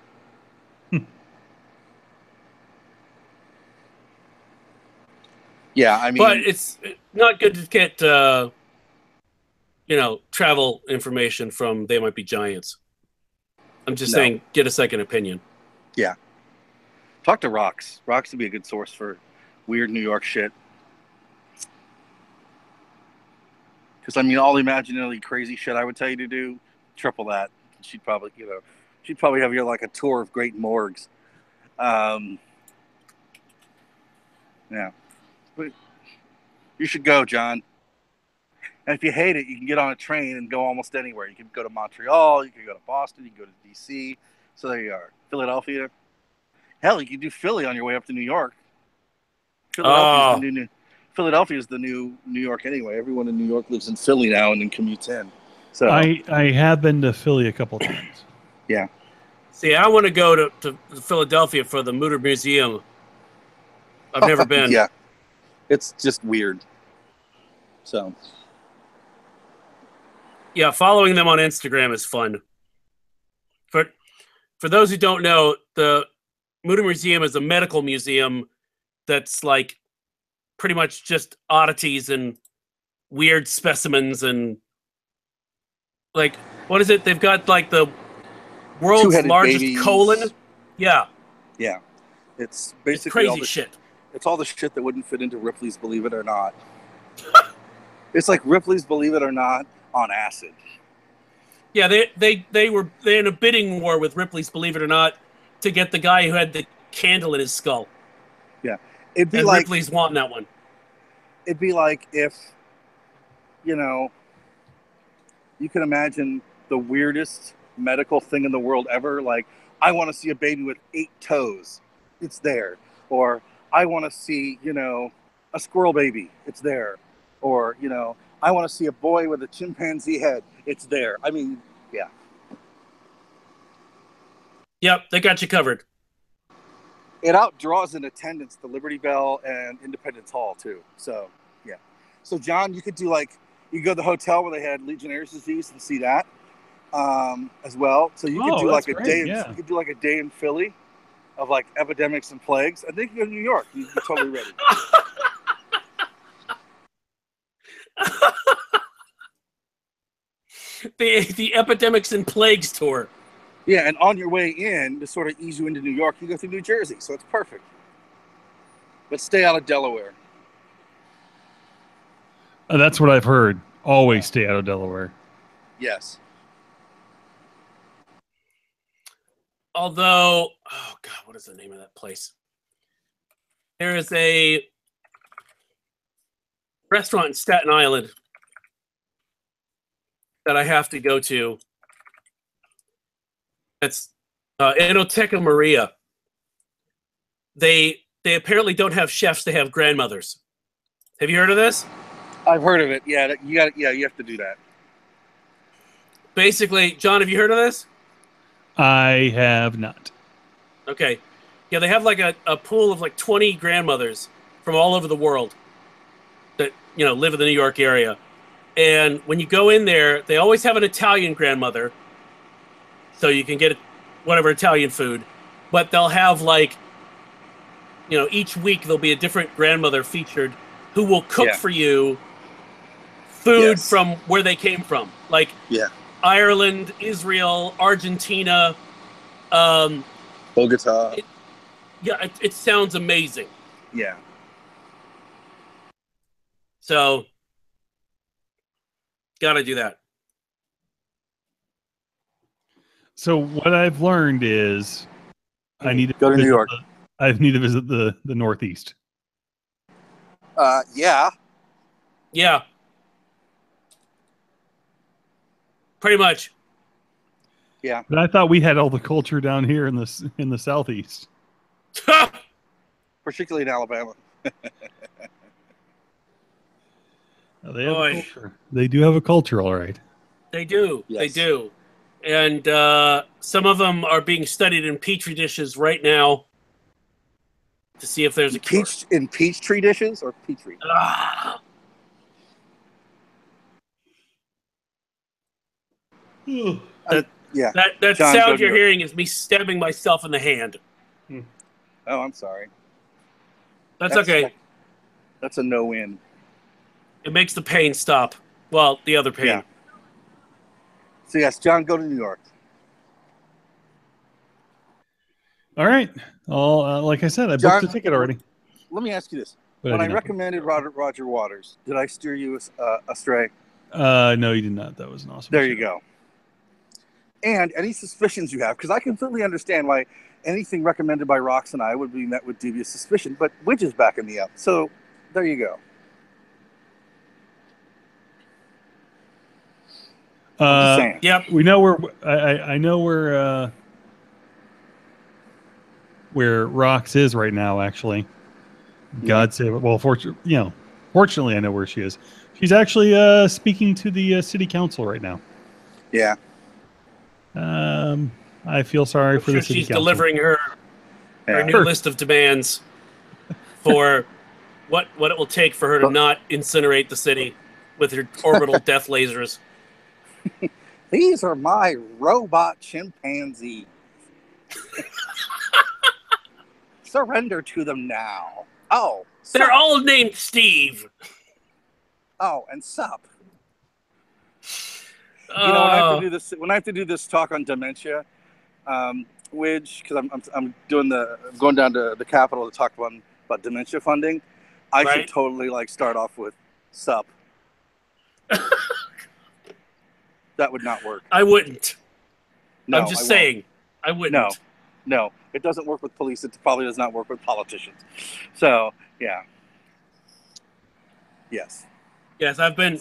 Yeah, I mean... But it's not good to get, you know, travel information from They Might Be Giants. I'm just saying, get a second opinion. Yeah. Talk to Rox. Rox would be a good source for weird New York shit. Because, I mean, all the imaginarily crazy shit I would tell you to do, triple that. She'd probably, you know, have you like a tour of great morgues. Yeah. But you should go, John. And if you hate it, you can get on a train and go almost anywhere. You can go to Montreal, you can go to Boston, you can go to D.C. So there you are. Philadelphia. Hell, you can do Philly on your way up to New York. Philadelphia is the new New York anyway. Everyone in New York lives in Philly now and then commutes in. So I have been to Philly a couple times. Yeah. See, I want to go to Philadelphia for the Mutter Museum. I've never been. Yeah. It's just weird. So. Yeah, following them on Instagram is fun. For those who don't know, the Mutter Museum is a medical museum that's like pretty much just oddities and weird specimens and like, what is it? They've got like the world's Two-headed largest babies. colon. Yeah. Yeah. It's basically crazy shit. It's all the shit that wouldn't fit into Ripley's Believe It or Not. It's like Ripley's Believe It or Not on acid. Yeah, they were in a bidding war with Ripley's Believe It or Not to get the guy who had the candle in his skull. Yeah. It'd be and like Ripley's wanting that one. It'd be like if, you know, you can imagine the weirdest medical thing in the world ever. Like, I want to see a baby with 8 toes. It's there. Or I want to see, you know, a squirrel baby. It's there. Or, you know, I want to see a boy with a chimpanzee head. It's there. I mean, yeah. Yep, they got you covered. It outdraws in attendance the Liberty Bell and Independence Hall, too. So, yeah. So, John, you could do like, you go to the hotel where they had Legionnaire's disease and see that as well. So you could do like a day. You could do like a day in Philly of like epidemics and plagues. I think you go to New York. You'd be totally ready. the epidemics and plagues tour. Yeah, and on your way in to sort of ease you into New York, you go through New Jersey, so it's perfect. But stay out of Delaware. That's what I've heard. Always stay out of Delaware. Yes. Although, oh God, what is the name of that place? There is a restaurant in Staten Island that I have to go to. It's Enoteca Maria. They apparently don't have chefs; they have grandmothers. Have you heard of this? I've heard of it. Yeah, you have to do that. Basically, John, have you heard of this? I have not. Okay. Yeah, they have like a pool of like 20 grandmothers from all over the world that, you know, live in the New York area. And when you go in there, they always have an Italian grandmother. So you can get whatever Italian food. But they'll have like, you know, each week there'll be a different grandmother featured who will cook for you food from where they came from. Like Ireland, Israel, Argentina. Bogota. It sounds amazing. Yeah. So, gotta do that. So what I've learned is I need to go to New York. I need to visit the Northeast. Yeah. Yeah. Pretty much. Yeah. But I thought we had all the culture down here in the Southeast. Particularly in Alabama. They have a culture. They do have a culture, all right. They do. Yes. They do. And some of them are being studied in petri dishes right now to see if there's a cure. In peachtree dishes or petri? That John, sound you're hearing is me stabbing myself in the hand. Oh, I'm sorry. That's okay. That's a no-win. It makes the pain stop. Well, the other pain. Yeah. So yes, John, go to New York. All right. Like I said, I booked a ticket already. Let me ask you this: when I recommended Roger Waters, did I steer you astray? No, you did not. That was an awesome. There you go. And any suspicions you have, because I completely understand why anything recommended by Rox and I would be met with dubious suspicion, but Widge is backing me up. So there you go. I'm just saying. Yep. We know I know where Rox is right now. Actually, God save it. Well, fortunately, I know where she is. She's actually speaking to the city council right now. Yeah. I feel sorry for the city she's council. Delivering her new list of demands for what it will take for her to not incinerate the city with her orbital death lasers. These are my robot chimpanzees. Surrender to them now. Oh, they're all named Steve. Oh, and Sup. You know, when I have to do this talk on dementia, which because I'm going down to the Capitol to talk about dementia funding, I should totally start off with Sup. That would not work. I wouldn't. No, I'm just saying. I wouldn't. No, it doesn't work with police. It probably does not work with politicians. So yeah. Yes. Yes, I've been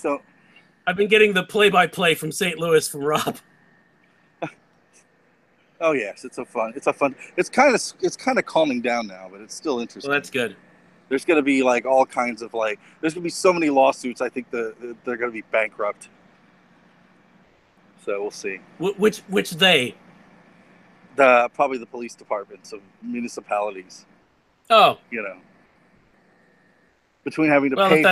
getting the play-by-play from St. Louis from Rob. Oh yes, it's kind of calming down now, but it's still interesting. Well, that's good. There's going to be all kinds of there's going to be so many lawsuits. I think they're going to be bankrupt. So we'll see. Which they? Probably the police departments of municipalities. Oh, between having to pay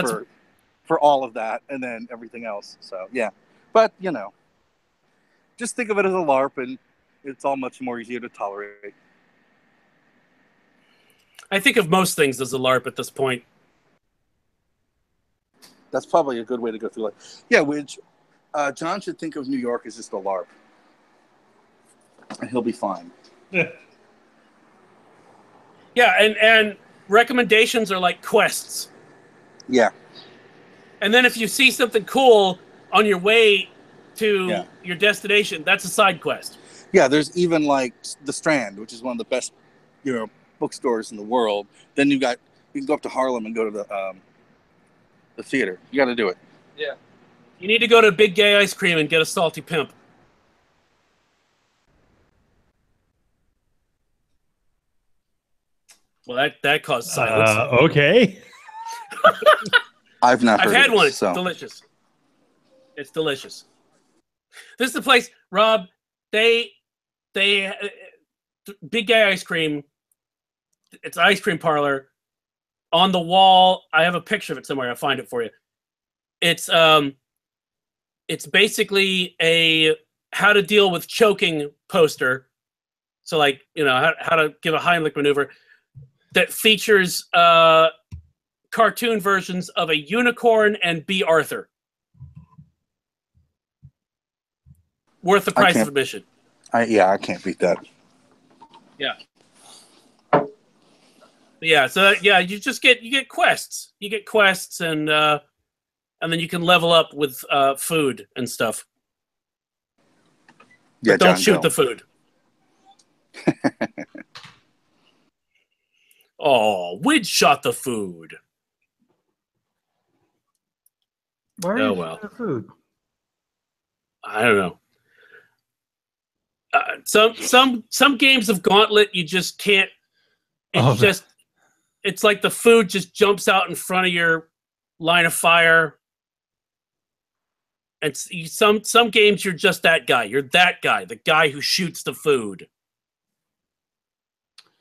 for all of that and then everything else. So yeah, but just think of it as a LARP, and it's all much more easier to tolerate. I think of most things as a LARP at this point. That's probably a good way to go through life. Yeah, which John should think of New York as just a LARP. And he'll be fine. Yeah, and recommendations are like quests. Yeah. And then if you see something cool on your way to your destination, that's a side quest. Yeah, there's even the Strand, which is one of the best, bookstores in the world. Then you can go up to Harlem and go to the theater. You got to do it. Yeah. You need to go to Big Gay Ice Cream and get a salty pimp. Well, that caused silence. Okay. I've had one. It's delicious. It's delicious. This is the place, Rob. They Big Gay Ice Cream. It's an ice cream parlor. On the wall, I have a picture of it somewhere. I'll find it for you. It's basically a how to deal with choking poster. So how to give a Heimlich maneuver that features cartoon versions of a unicorn and B. Arthur. Worth the price of admission. I can't beat that. Yeah. Yeah, so you get quests. You get quests and then you can level up with food and stuff. Yeah, but don't shoot the food. Oh, Wid shot the food. Why are you shooting the food? I don't know. Some games of Gauntlet you just can't. It's like the food just jumps out in front of your line of fire. And some games you're just that guy. You're that guy, the guy who shoots the food.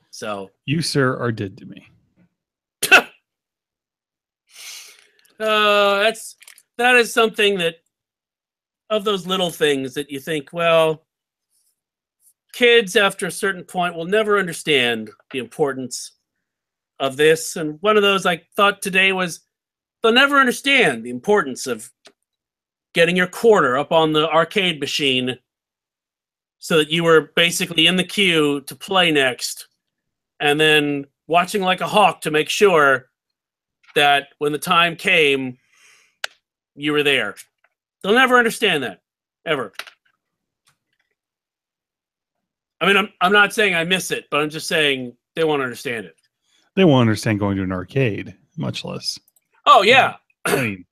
So you, sir, are dead to me. That is something that of those little things that you think, well, kids after a certain point will never understand the importance of this. And one of those I thought today was they'll never understand the importance of getting your quarter up on the arcade machine so that you were basically in the queue to play next, and then watching like a hawk to make sure that when the time came, you were there. They'll never understand that, ever. I mean, I'm not saying I miss it, but I'm just saying they won't understand it. They won't understand going to an arcade, much less. Oh yeah. I mean,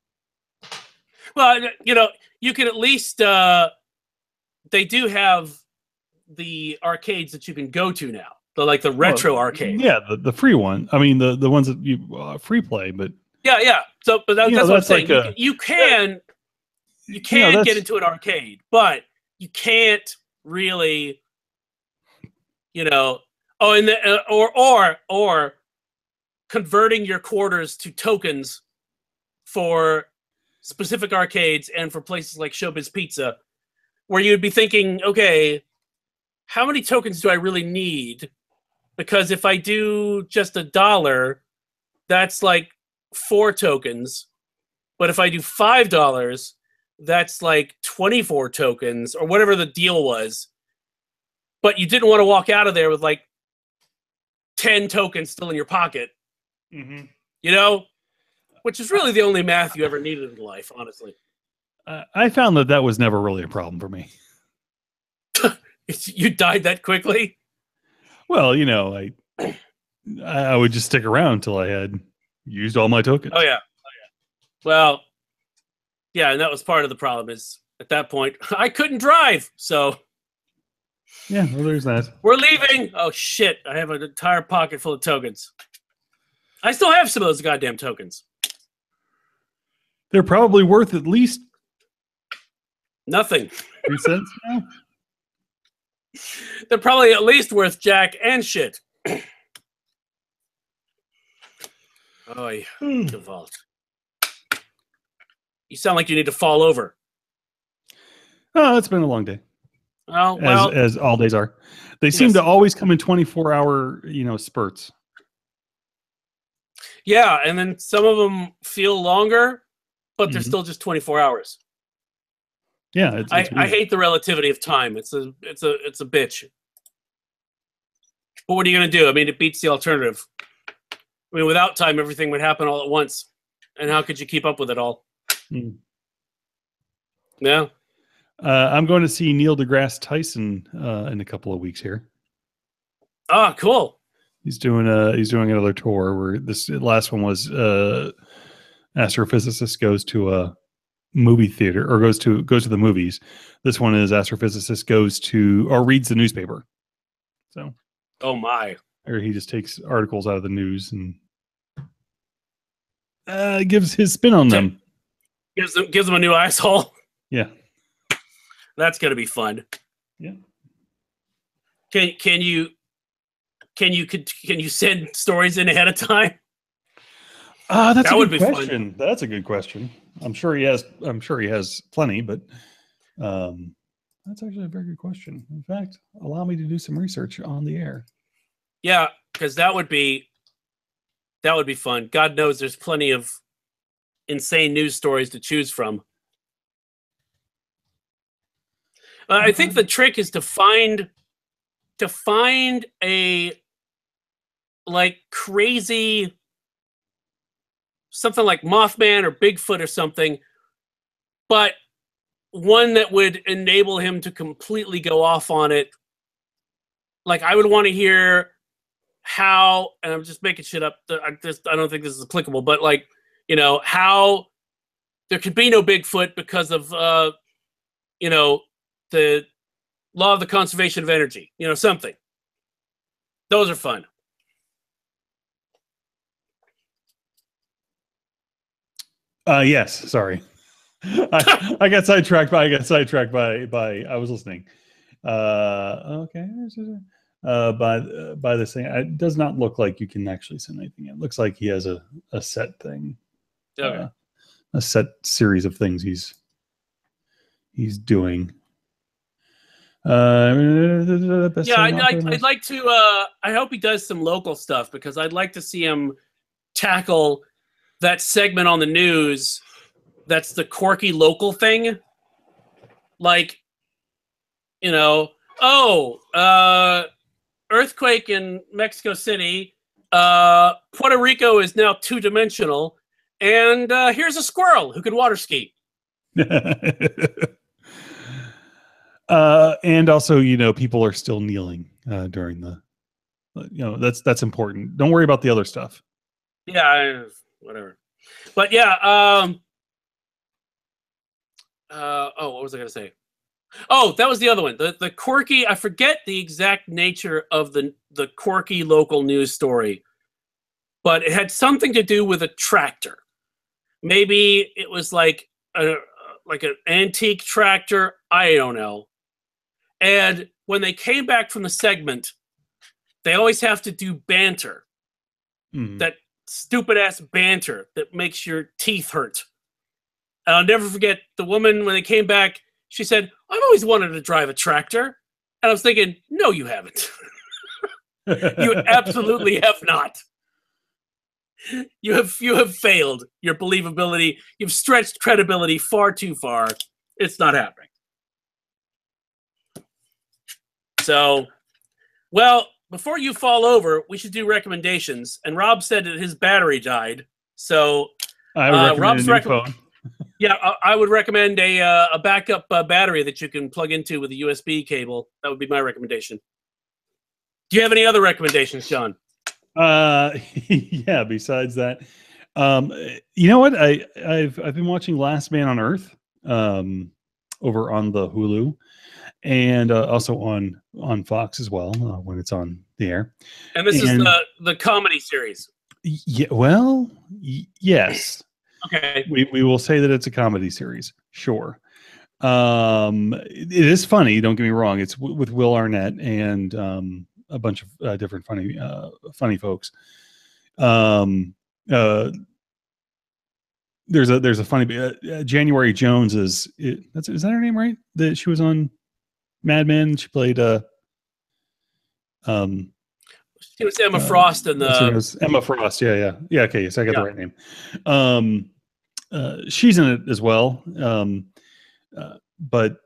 well, you know, you can at least they do have the arcades that you can go to now. The retro arcade. Yeah, the free one. I mean, the ones that you free play, but yeah. So, but that's what I'm saying. Like you can get into an arcade, but you can't really, you know. Oh, and or converting your quarters to tokens for specific arcades and for places like Showbiz Pizza, where you'd be thinking, okay, how many tokens do I really need? Because if I do just $1, that's like 4 tokens. But if I do $5, that's like 24 tokens or whatever the deal was. But you didn't want to walk out of there with like 10 tokens still in your pocket. Mm-hmm. You know? Which is really the only math you ever needed in life, honestly. I found that was never really a problem for me. You died that quickly? Well, you know, I would just stick around until I had used all my tokens. Oh yeah. Well, yeah, and that was part of the problem is at that point I couldn't drive. So yeah, well, there's that. We're leaving. Oh shit, I have an entire pocket full of tokens. I still have some of those goddamn tokens. They're probably worth at least nothing. 3 cents now? They're probably at least worth jack and shit. Oh, the vault. You sound like you need to fall over. Oh, it's been a long day. Oh, well, as all days are. They seem to always come in 24-hour, spurts. Yeah, and then some of them feel longer, but they're still just 24 hours. Yeah, I hate the relativity of time. It's a bitch. But what are you going to do? I mean, it beats the alternative. I mean, without time, everything would happen all at once. And how could you keep up with it all? Yeah. I'm going to see Neil deGrasse Tyson in a couple of weeks here. Oh, cool. He's doing another tour where this last one was astrophysicist goes to a movie theater or goes to the movies. This one is astrophysicist goes to or reads the newspaper. So, oh my! Or he just takes articles out of the news and gives his spin on them. Gives them a new asshole. Yeah, that's gonna be fun. Yeah. Can you send stories in ahead of time? That would be question. Fun. That's a good question. I'm sure he has plenty, but that's actually a very good question. In fact, allow me to do some research on the air. Yeah, because that would be fun. God knows there's plenty of insane news stories to choose from. I think the trick is to find a like crazy something like Mothman or Bigfoot or something, but one that would enable him to completely go off on it. Like I would want to hear how, and I'm just making shit up. I don't think this is applicable, but like, how there could be no Bigfoot because of, the law of the conservation of energy, something. Those are fun. Yes, sorry. I got sidetracked by I was listening. Okay. By this thing, it does not look like you can actually send anything. It looks like he has a set thing. Okay. A set series of things he's doing. I'd like to I hope he does some local stuff because I'd like to see him tackle that segment on the news that's the quirky local thing. Like, earthquake in Mexico City, Puerto Rico is now 2-dimensional, and here's a squirrel who can water ski. And also, people are still kneeling during the, that's important. Don't worry about the other stuff. Yeah, whatever. But yeah, what was I gonna say? Oh, that was the other one. The quirky. I forget the exact nature of the quirky local news story, but it had something to do with a tractor. Maybe it was like an antique tractor. I don't know. And when they came back from the segment, they always have to do banter. That stupid ass banter that makes your teeth hurt. And I'll never forget the woman when they came back. She said, "I've always wanted to drive a tractor." And I was thinking, no, you haven't. You absolutely have not. You have failed your believability. You've stretched credibility far too far. It's not happening. So, well, before you fall over, we should do recommendations. And Rob said that his battery died. So I would recommend Rob's a new phone. Yeah, I would recommend a backup battery that you can plug into with a USB cable. That would be my recommendation. Do you have any other recommendations, John? Yeah. Besides that, you know what? I've been watching Last Man on Earth, over on the Hulu, and also on Fox as well when it's on the air. And this is the comedy series. Yeah. Well, yes. Okay. We will say that it's a comedy series. Sure. It is funny. Don't get me wrong. It's with Will Arnett and a bunch of different funny folks. There's a funny January Jones is that her name, right? That she was on Mad Men. She played she was Emma Frost in the Emma Frost. Yeah. Okay, yes, I got the right name. She's in it as well. But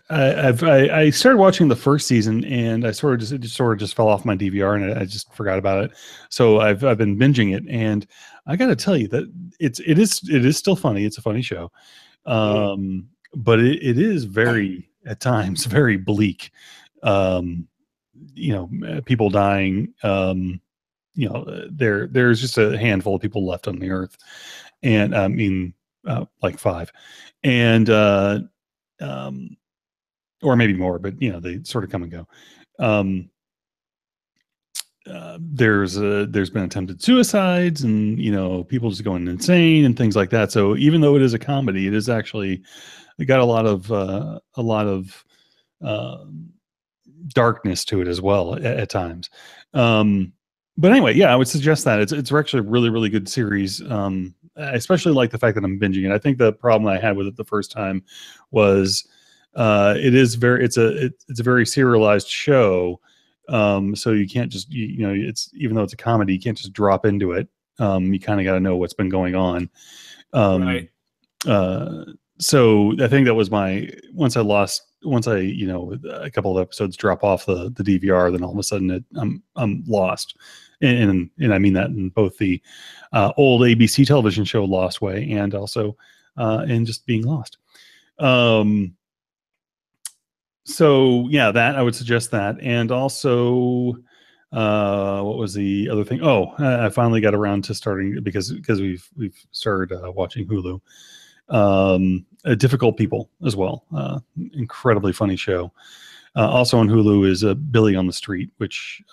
I started watching the first season, and I sort of just fell off my DVR, and I just forgot about it. So I've been binging it, and I got to tell you that it is still funny. It's a funny show, but it is at times very bleak. People dying. There's just a handful of people left on the earth, and I mean, like 5, and or maybe more, but they sort of come and go. There's been attempted suicides, and people just going insane and things like that. So even though it is a comedy, it is actually got a lot of darkness to it as well at times. But anyway, yeah, I would suggest that it's actually a really, really good series. I especially like the fact that I'm binging it. I think the problem I had with it the first time was it's a very serialized show. So you can't just it's, even though it's a comedy, you can't just drop into it. You kind of got to know what's been going on. Right. So I think that was once I a couple of episodes drop off the DVR, then all of a sudden I'm lost. And I mean that in both the old ABC television show Lost Way and also in just being lost. So yeah, that I would suggest that. And also what was the other thing? I finally got around to starting because we've started watching Hulu. Difficult People as well. Incredibly funny show. Also on Hulu is Billy on the Street, which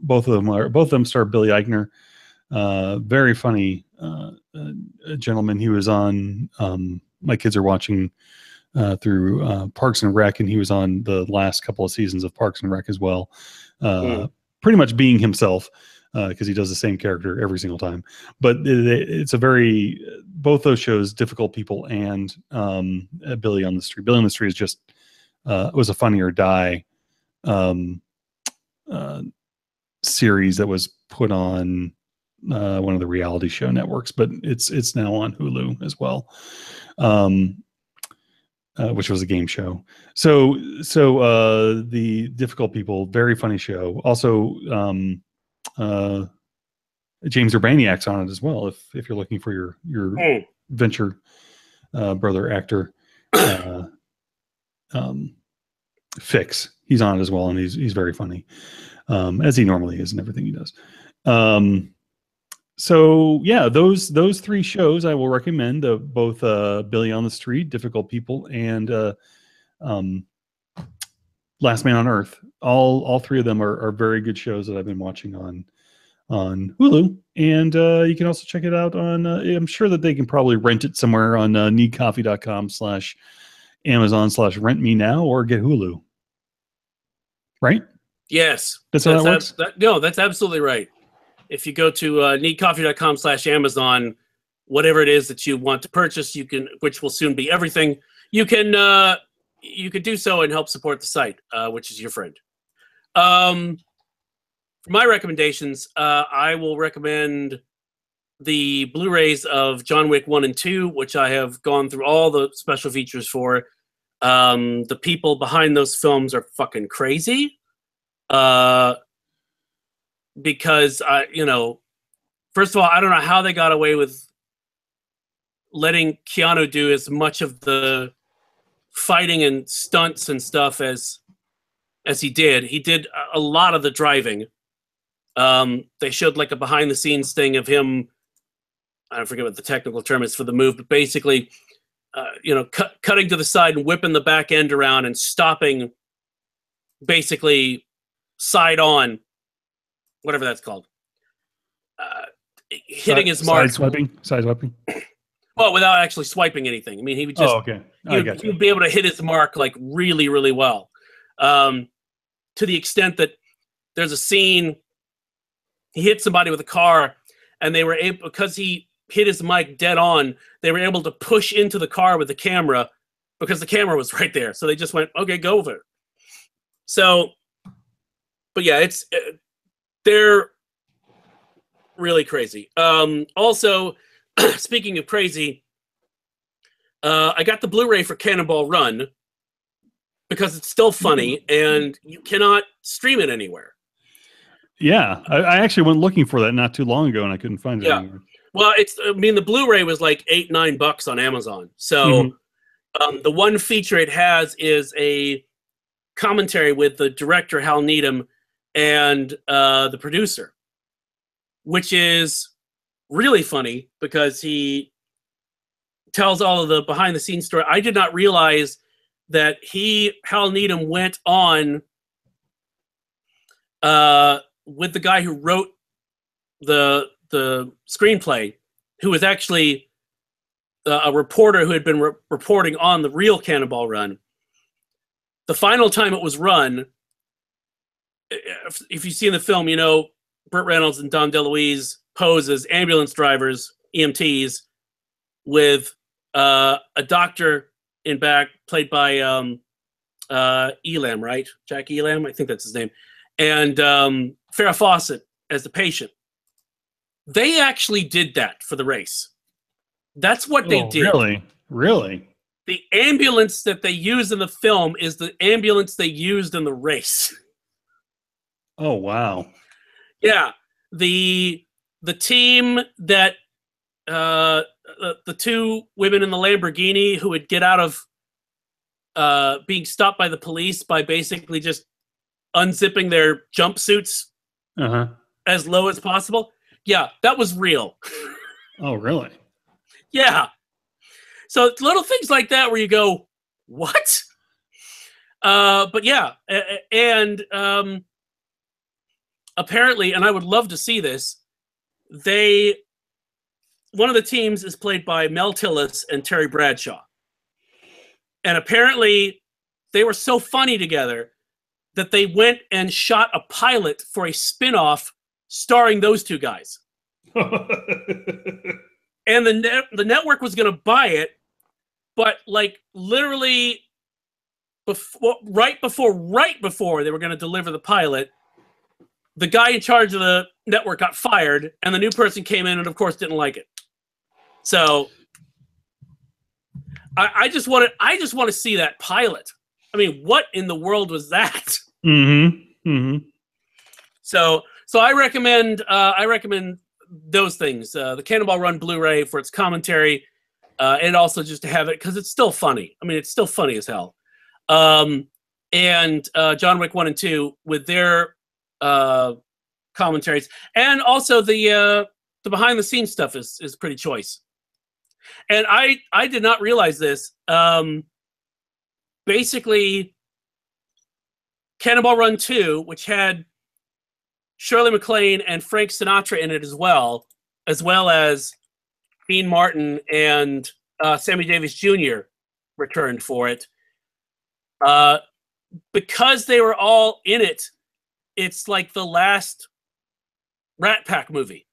both of them star Billy Eichner. Very funny gentleman. He was on my kids are watching through Parks and Rec, and he was on the last couple of seasons of Parks and Rec as well. Pretty much being himself, because he does the same character every single time. But it's both those shows, Difficult People and Billy on the Street. Billy on the Street is just was a Funny or Die series that was put on one of the reality show networks, but it's now on Hulu as well, which was a game show. So the Difficult People, very funny show. Also, James Urbaniak's on it as well. If you're looking for your venture brother actor fix, he's on it as well, and he's very funny, as he normally is in everything he does. So yeah, those three shows I will recommend. Both Billy on the Street, Difficult People, and Last Man on Earth. All three of them are very good shows that I've been watching on Hulu, and you can also check it out on. I'm sure that they can probably rent it somewhere on needcoffee.com/Amazon/rent me now, or get Hulu. Right? Yes, that's how that works. No, that's absolutely right. If you go to needcoffee.com/Amazon, whatever it is that you want to purchase, you can, which will soon be everything. You can do so and help support the site, which is your friend. For my recommendations, I will recommend the Blu-rays of John Wick 1 and 2, which I have gone through all the special features for. The people behind those films are fucking crazy. Because first of all, I don't know how they got away with letting Keanu do as much of the fighting and stunts and stuff as he did. He did a lot of the driving. They showed like a behind the scenes thing of him. I don't forget what the technical term is for the move, but basically, cutting to the side and whipping the back end around and stopping, basically side on, whatever that's called. Hitting his mark. Side swiping. Well, without actually swiping anything. I mean, he would just. Oh, okay. He would be able to hit his mark like really, really well. To the extent that there's a scene, he hit somebody with a car, and they were able, because he hit his mic dead on, they were able to push into the car with the camera because the camera was right there. So they just went, okay, go over it. So, but yeah, they're really crazy. Also, speaking of crazy, I got the Blu-ray for Cannonball Run because it's still funny and you cannot stream it anywhere. Yeah, I actually went looking for that not too long ago and I couldn't find it anywhere. Well, the Blu-ray was like $8-9 on Amazon. So the one feature it has is a commentary with the director, Hal Needham, and the producer, which is really funny because he tells all of the behind-the-scenes story. I did not realize that Hal Needham, went on with the guy who wrote the screenplay, who was actually a reporter who had been reporting on the real Cannonball Run. The final time it was run, if you see in the film, Burt Reynolds and Dom DeLuise pose as ambulance drivers, EMTs, with a doctor in back, played by Elam, right? Jack Elam, I think that's his name. And Farrah Fawcett as the patient. They actually did that for the race. That's what they did. Really? The ambulance that they use in the film is the ambulance they used in the race. Oh, wow. Yeah. The team that the two women in the Lamborghini who would get out of being stopped by the police by basically just unzipping their jumpsuits as low as possible. Yeah, that was real. Oh, really? Yeah. So little things like that where you go, what? But yeah, and apparently, and I would love to see this, one of the teams is played by Mel Tillis and Terry Bradshaw. And apparently they were so funny together that they went and shot a pilot for a spin-off starring those two guys. And the network was going to buy it, but like literally right before they were going to deliver the pilot, the guy in charge of the network got fired, and the new person came in and, of course, didn't like it. So I just want to see that pilot. I mean, what in the world was that? So I recommend those things. The Cannonball Run Blu-ray for its commentary, and also just to have it because it's still funny. I mean, it's still funny as hell. And John Wick 1 and 2 with their commentaries, and also the the behind the scenes stuff is pretty choice. And I did not realize this. Basically, Cannonball Run 2, which had Shirley MacLaine and Frank Sinatra in it as well as Dean Martin and Sammy Davis Jr. returned for it. Because they were all in it, it's like the last Rat Pack movie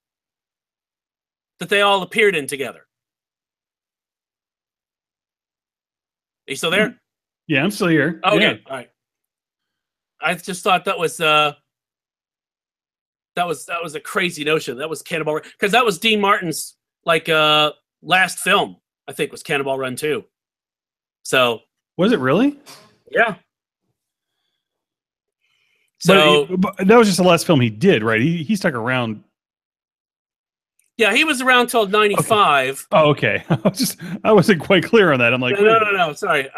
that they all appeared in together. Are you still there? Yeah, I'm still here. Okay, yeah. All right. I just thought that was a crazy notion. That was Cannonball Run, because that was Dean Martin's last film. I think was Cannonball Run 2. So was it really? Yeah. So but that was just the last film he did, right? He stuck around. Yeah, he was around till 95. Okay. Oh, okay. I wasn't quite clear on that. I'm like, no. Sorry.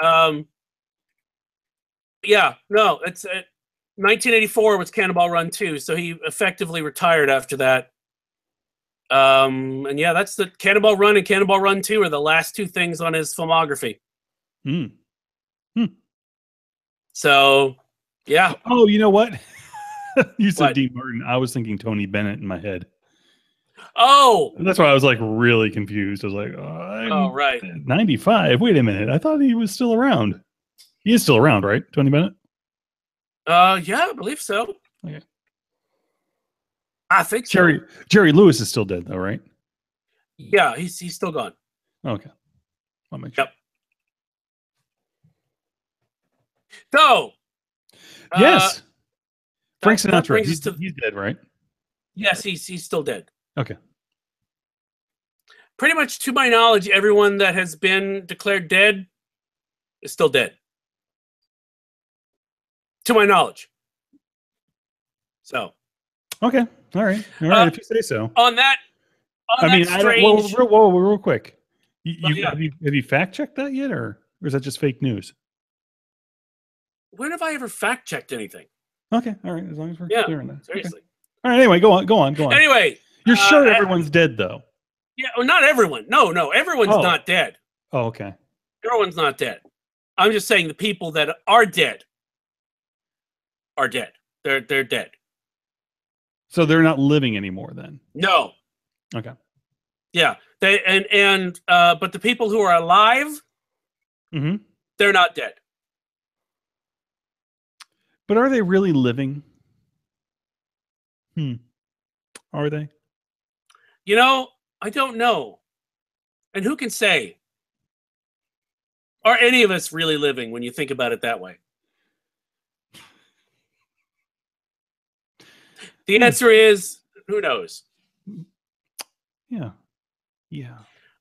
Yeah, no. It's 1984 was Cannonball Run 2, so he effectively retired after that. And yeah, that's the Cannonball Run and Cannonball Run 2 are the last two things on his filmography. So, yeah. Oh, you know what? You said Dean Martin. I was thinking Tony Bennett in my head. Oh, that's why I was like really confused. I was like, oh, right. 95. Wait a minute. I thought he was still around. He is still around, right? Tony Bennett? Yeah, I believe so. Okay. I think so. Jerry Lewis is still dead, though, right? Yeah, he's still gone. Okay. I'll make sure. Yep. So, yes. Frank Sinatra. He's dead, right? Yes, he's still dead. Okay. Pretty much, to my knowledge, everyone that has been declared dead is still dead. To my knowledge. So. Okay. All right. If you say so. On that. Real quick. Yeah. Have you fact checked that yet, or is that just fake news? When have I ever fact checked anything? Okay. All right. As long as we're clear on that. Seriously. Okay. All right. Anyway, go on. Anyway, you're sure everyone's dead, though? Yeah. Well, not everyone. No. Everyone's not dead. Oh, okay. Everyone's not dead. I'm just saying the people that are dead are dead. They're dead. So they're not living anymore, then? No. Okay. Yeah. But the people who are alive, they're not dead. But are they really living? Are they? I don't know. And who can say? Are any of us really living when you think about it that way? The answer is, who knows? Yeah.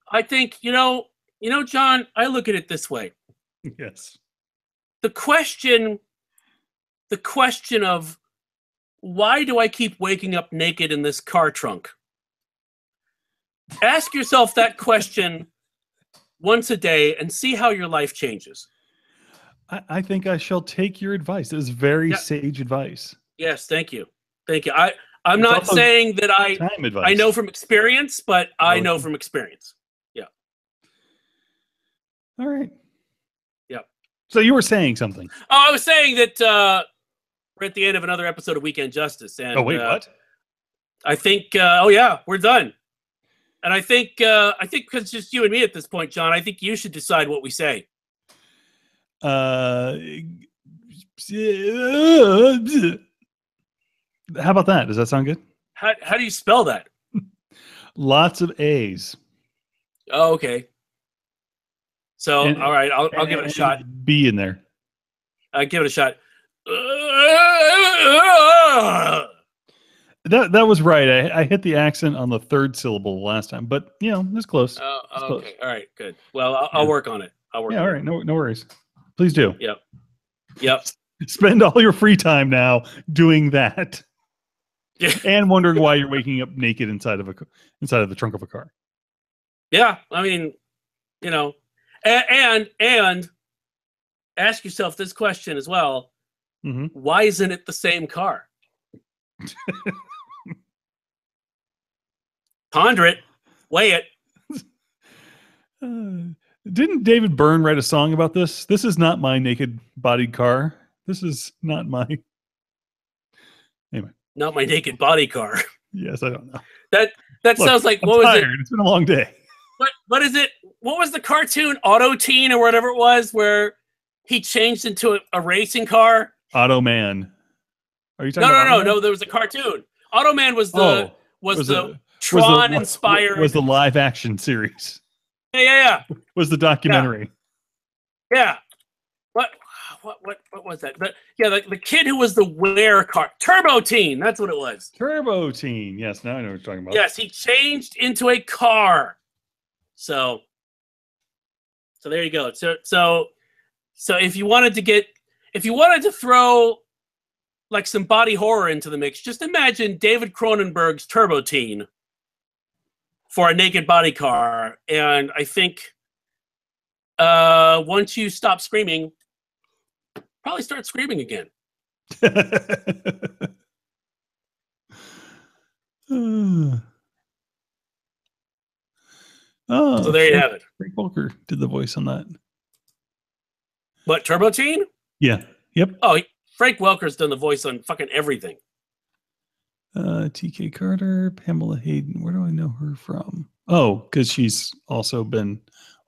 I think, John, I look at it this way. Yes. The question of why do I keep waking up naked in this car trunk? Ask yourself that question once a day and see how your life changes. I think I shall take your advice. It is very sage advice. Yes, thank you. I'm not saying that I know from experience, but I know from experience. Yeah. All right. Yep. So you were saying something. Oh, I was saying that we're at the end of another episode of Weekend Justice. And, what? I think, we're done. And I think because it's just you and me at this point, John, I think you should decide what we say. How about that? Does that sound good? How do you spell that? Lots of A's. Oh, okay. So, all right, I'll give it a shot. B in there. Give it a shot. That was right. I hit the accent on the third syllable last time, but it's close. Okay. Close. All right. Good. Well, I'll work on it. All right. No worries. Please do. Yep. Spend all your free time now doing that. Yeah. And wondering why you're waking up naked inside of the trunk of a car. Yeah. I mean, and ask yourself this question as well. Why isn't it the same car? Ponder it. Weigh it. Didn't David Byrne write a song about this? This is not my naked-bodied car. This is not my... Anyway. Not my naked body car. Yes, I don't know. That Look, sounds like... I'm what tired. was it? It's been a long day. What is it? What was the cartoon? Auto Teen or whatever it was, where he changed into a racing car? Auto Man. Are you talking about No. There was a cartoon. Auto Man was the Tron inspired. Was the live action series? Yeah. Was the documentary? Yeah. What was that? The kid who was the wear car, Turbo Teen. That's what it was. Turbo Teen. Yes, now I know what you're talking about. Yes, he changed into a car. So there you go. So if you wanted to throw like some body horror into the mix, just imagine David Cronenberg's Turbo Teen for a naked body car, and I think once you stop screaming, probably start screaming again. So there you have it. Frank Welker did the voice on that. What, Turbo Teen? Yeah. Yep. Oh, Frank Welker's done the voice on fucking everything. TK Carter, Pamela Hayden. Where do I know her from? Oh, because she's also been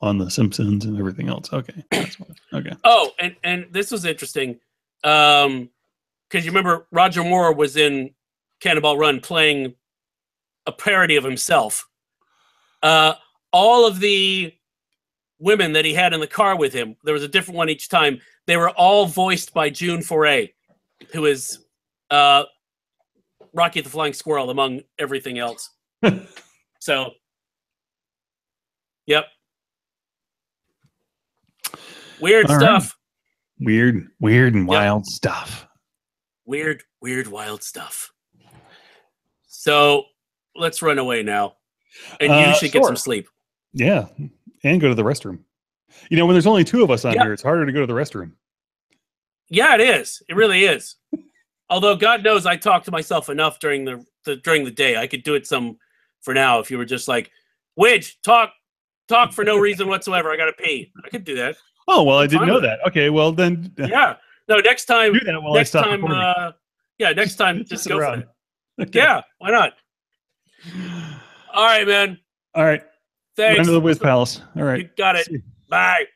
on The Simpsons and everything else. Okay. That's why. Okay. Oh, and this was interesting. Because you remember Roger Moore was in Cannonball Run playing a parody of himself. All of the women that he had in the car with him, there was a different one each time. They were all voiced by June Foray, who is Rocky the Flying Squirrel, among everything else. So, yep. Weird all stuff. Right. Weird and wild stuff. Weird, wild stuff. So, let's run away now. And you should get some sleep. Yeah, and go to the restroom. You know, when there's only two of us on here, it's harder to go to the restroom. Yeah, it is. It really is. Although God knows I talk to myself enough during the day. I could do it some for now if you were just like, Widge, talk for no reason whatsoever. I got to pee. I could do that. Oh, well, I didn't know that. Okay, well then. Yeah. No, next time. Do that while I stop recording. Next time, just go around. for it. Okay. Yeah, why not? All right, man. All right. Thanks. Run to the Whiz Palace. All right. You got it. Bye.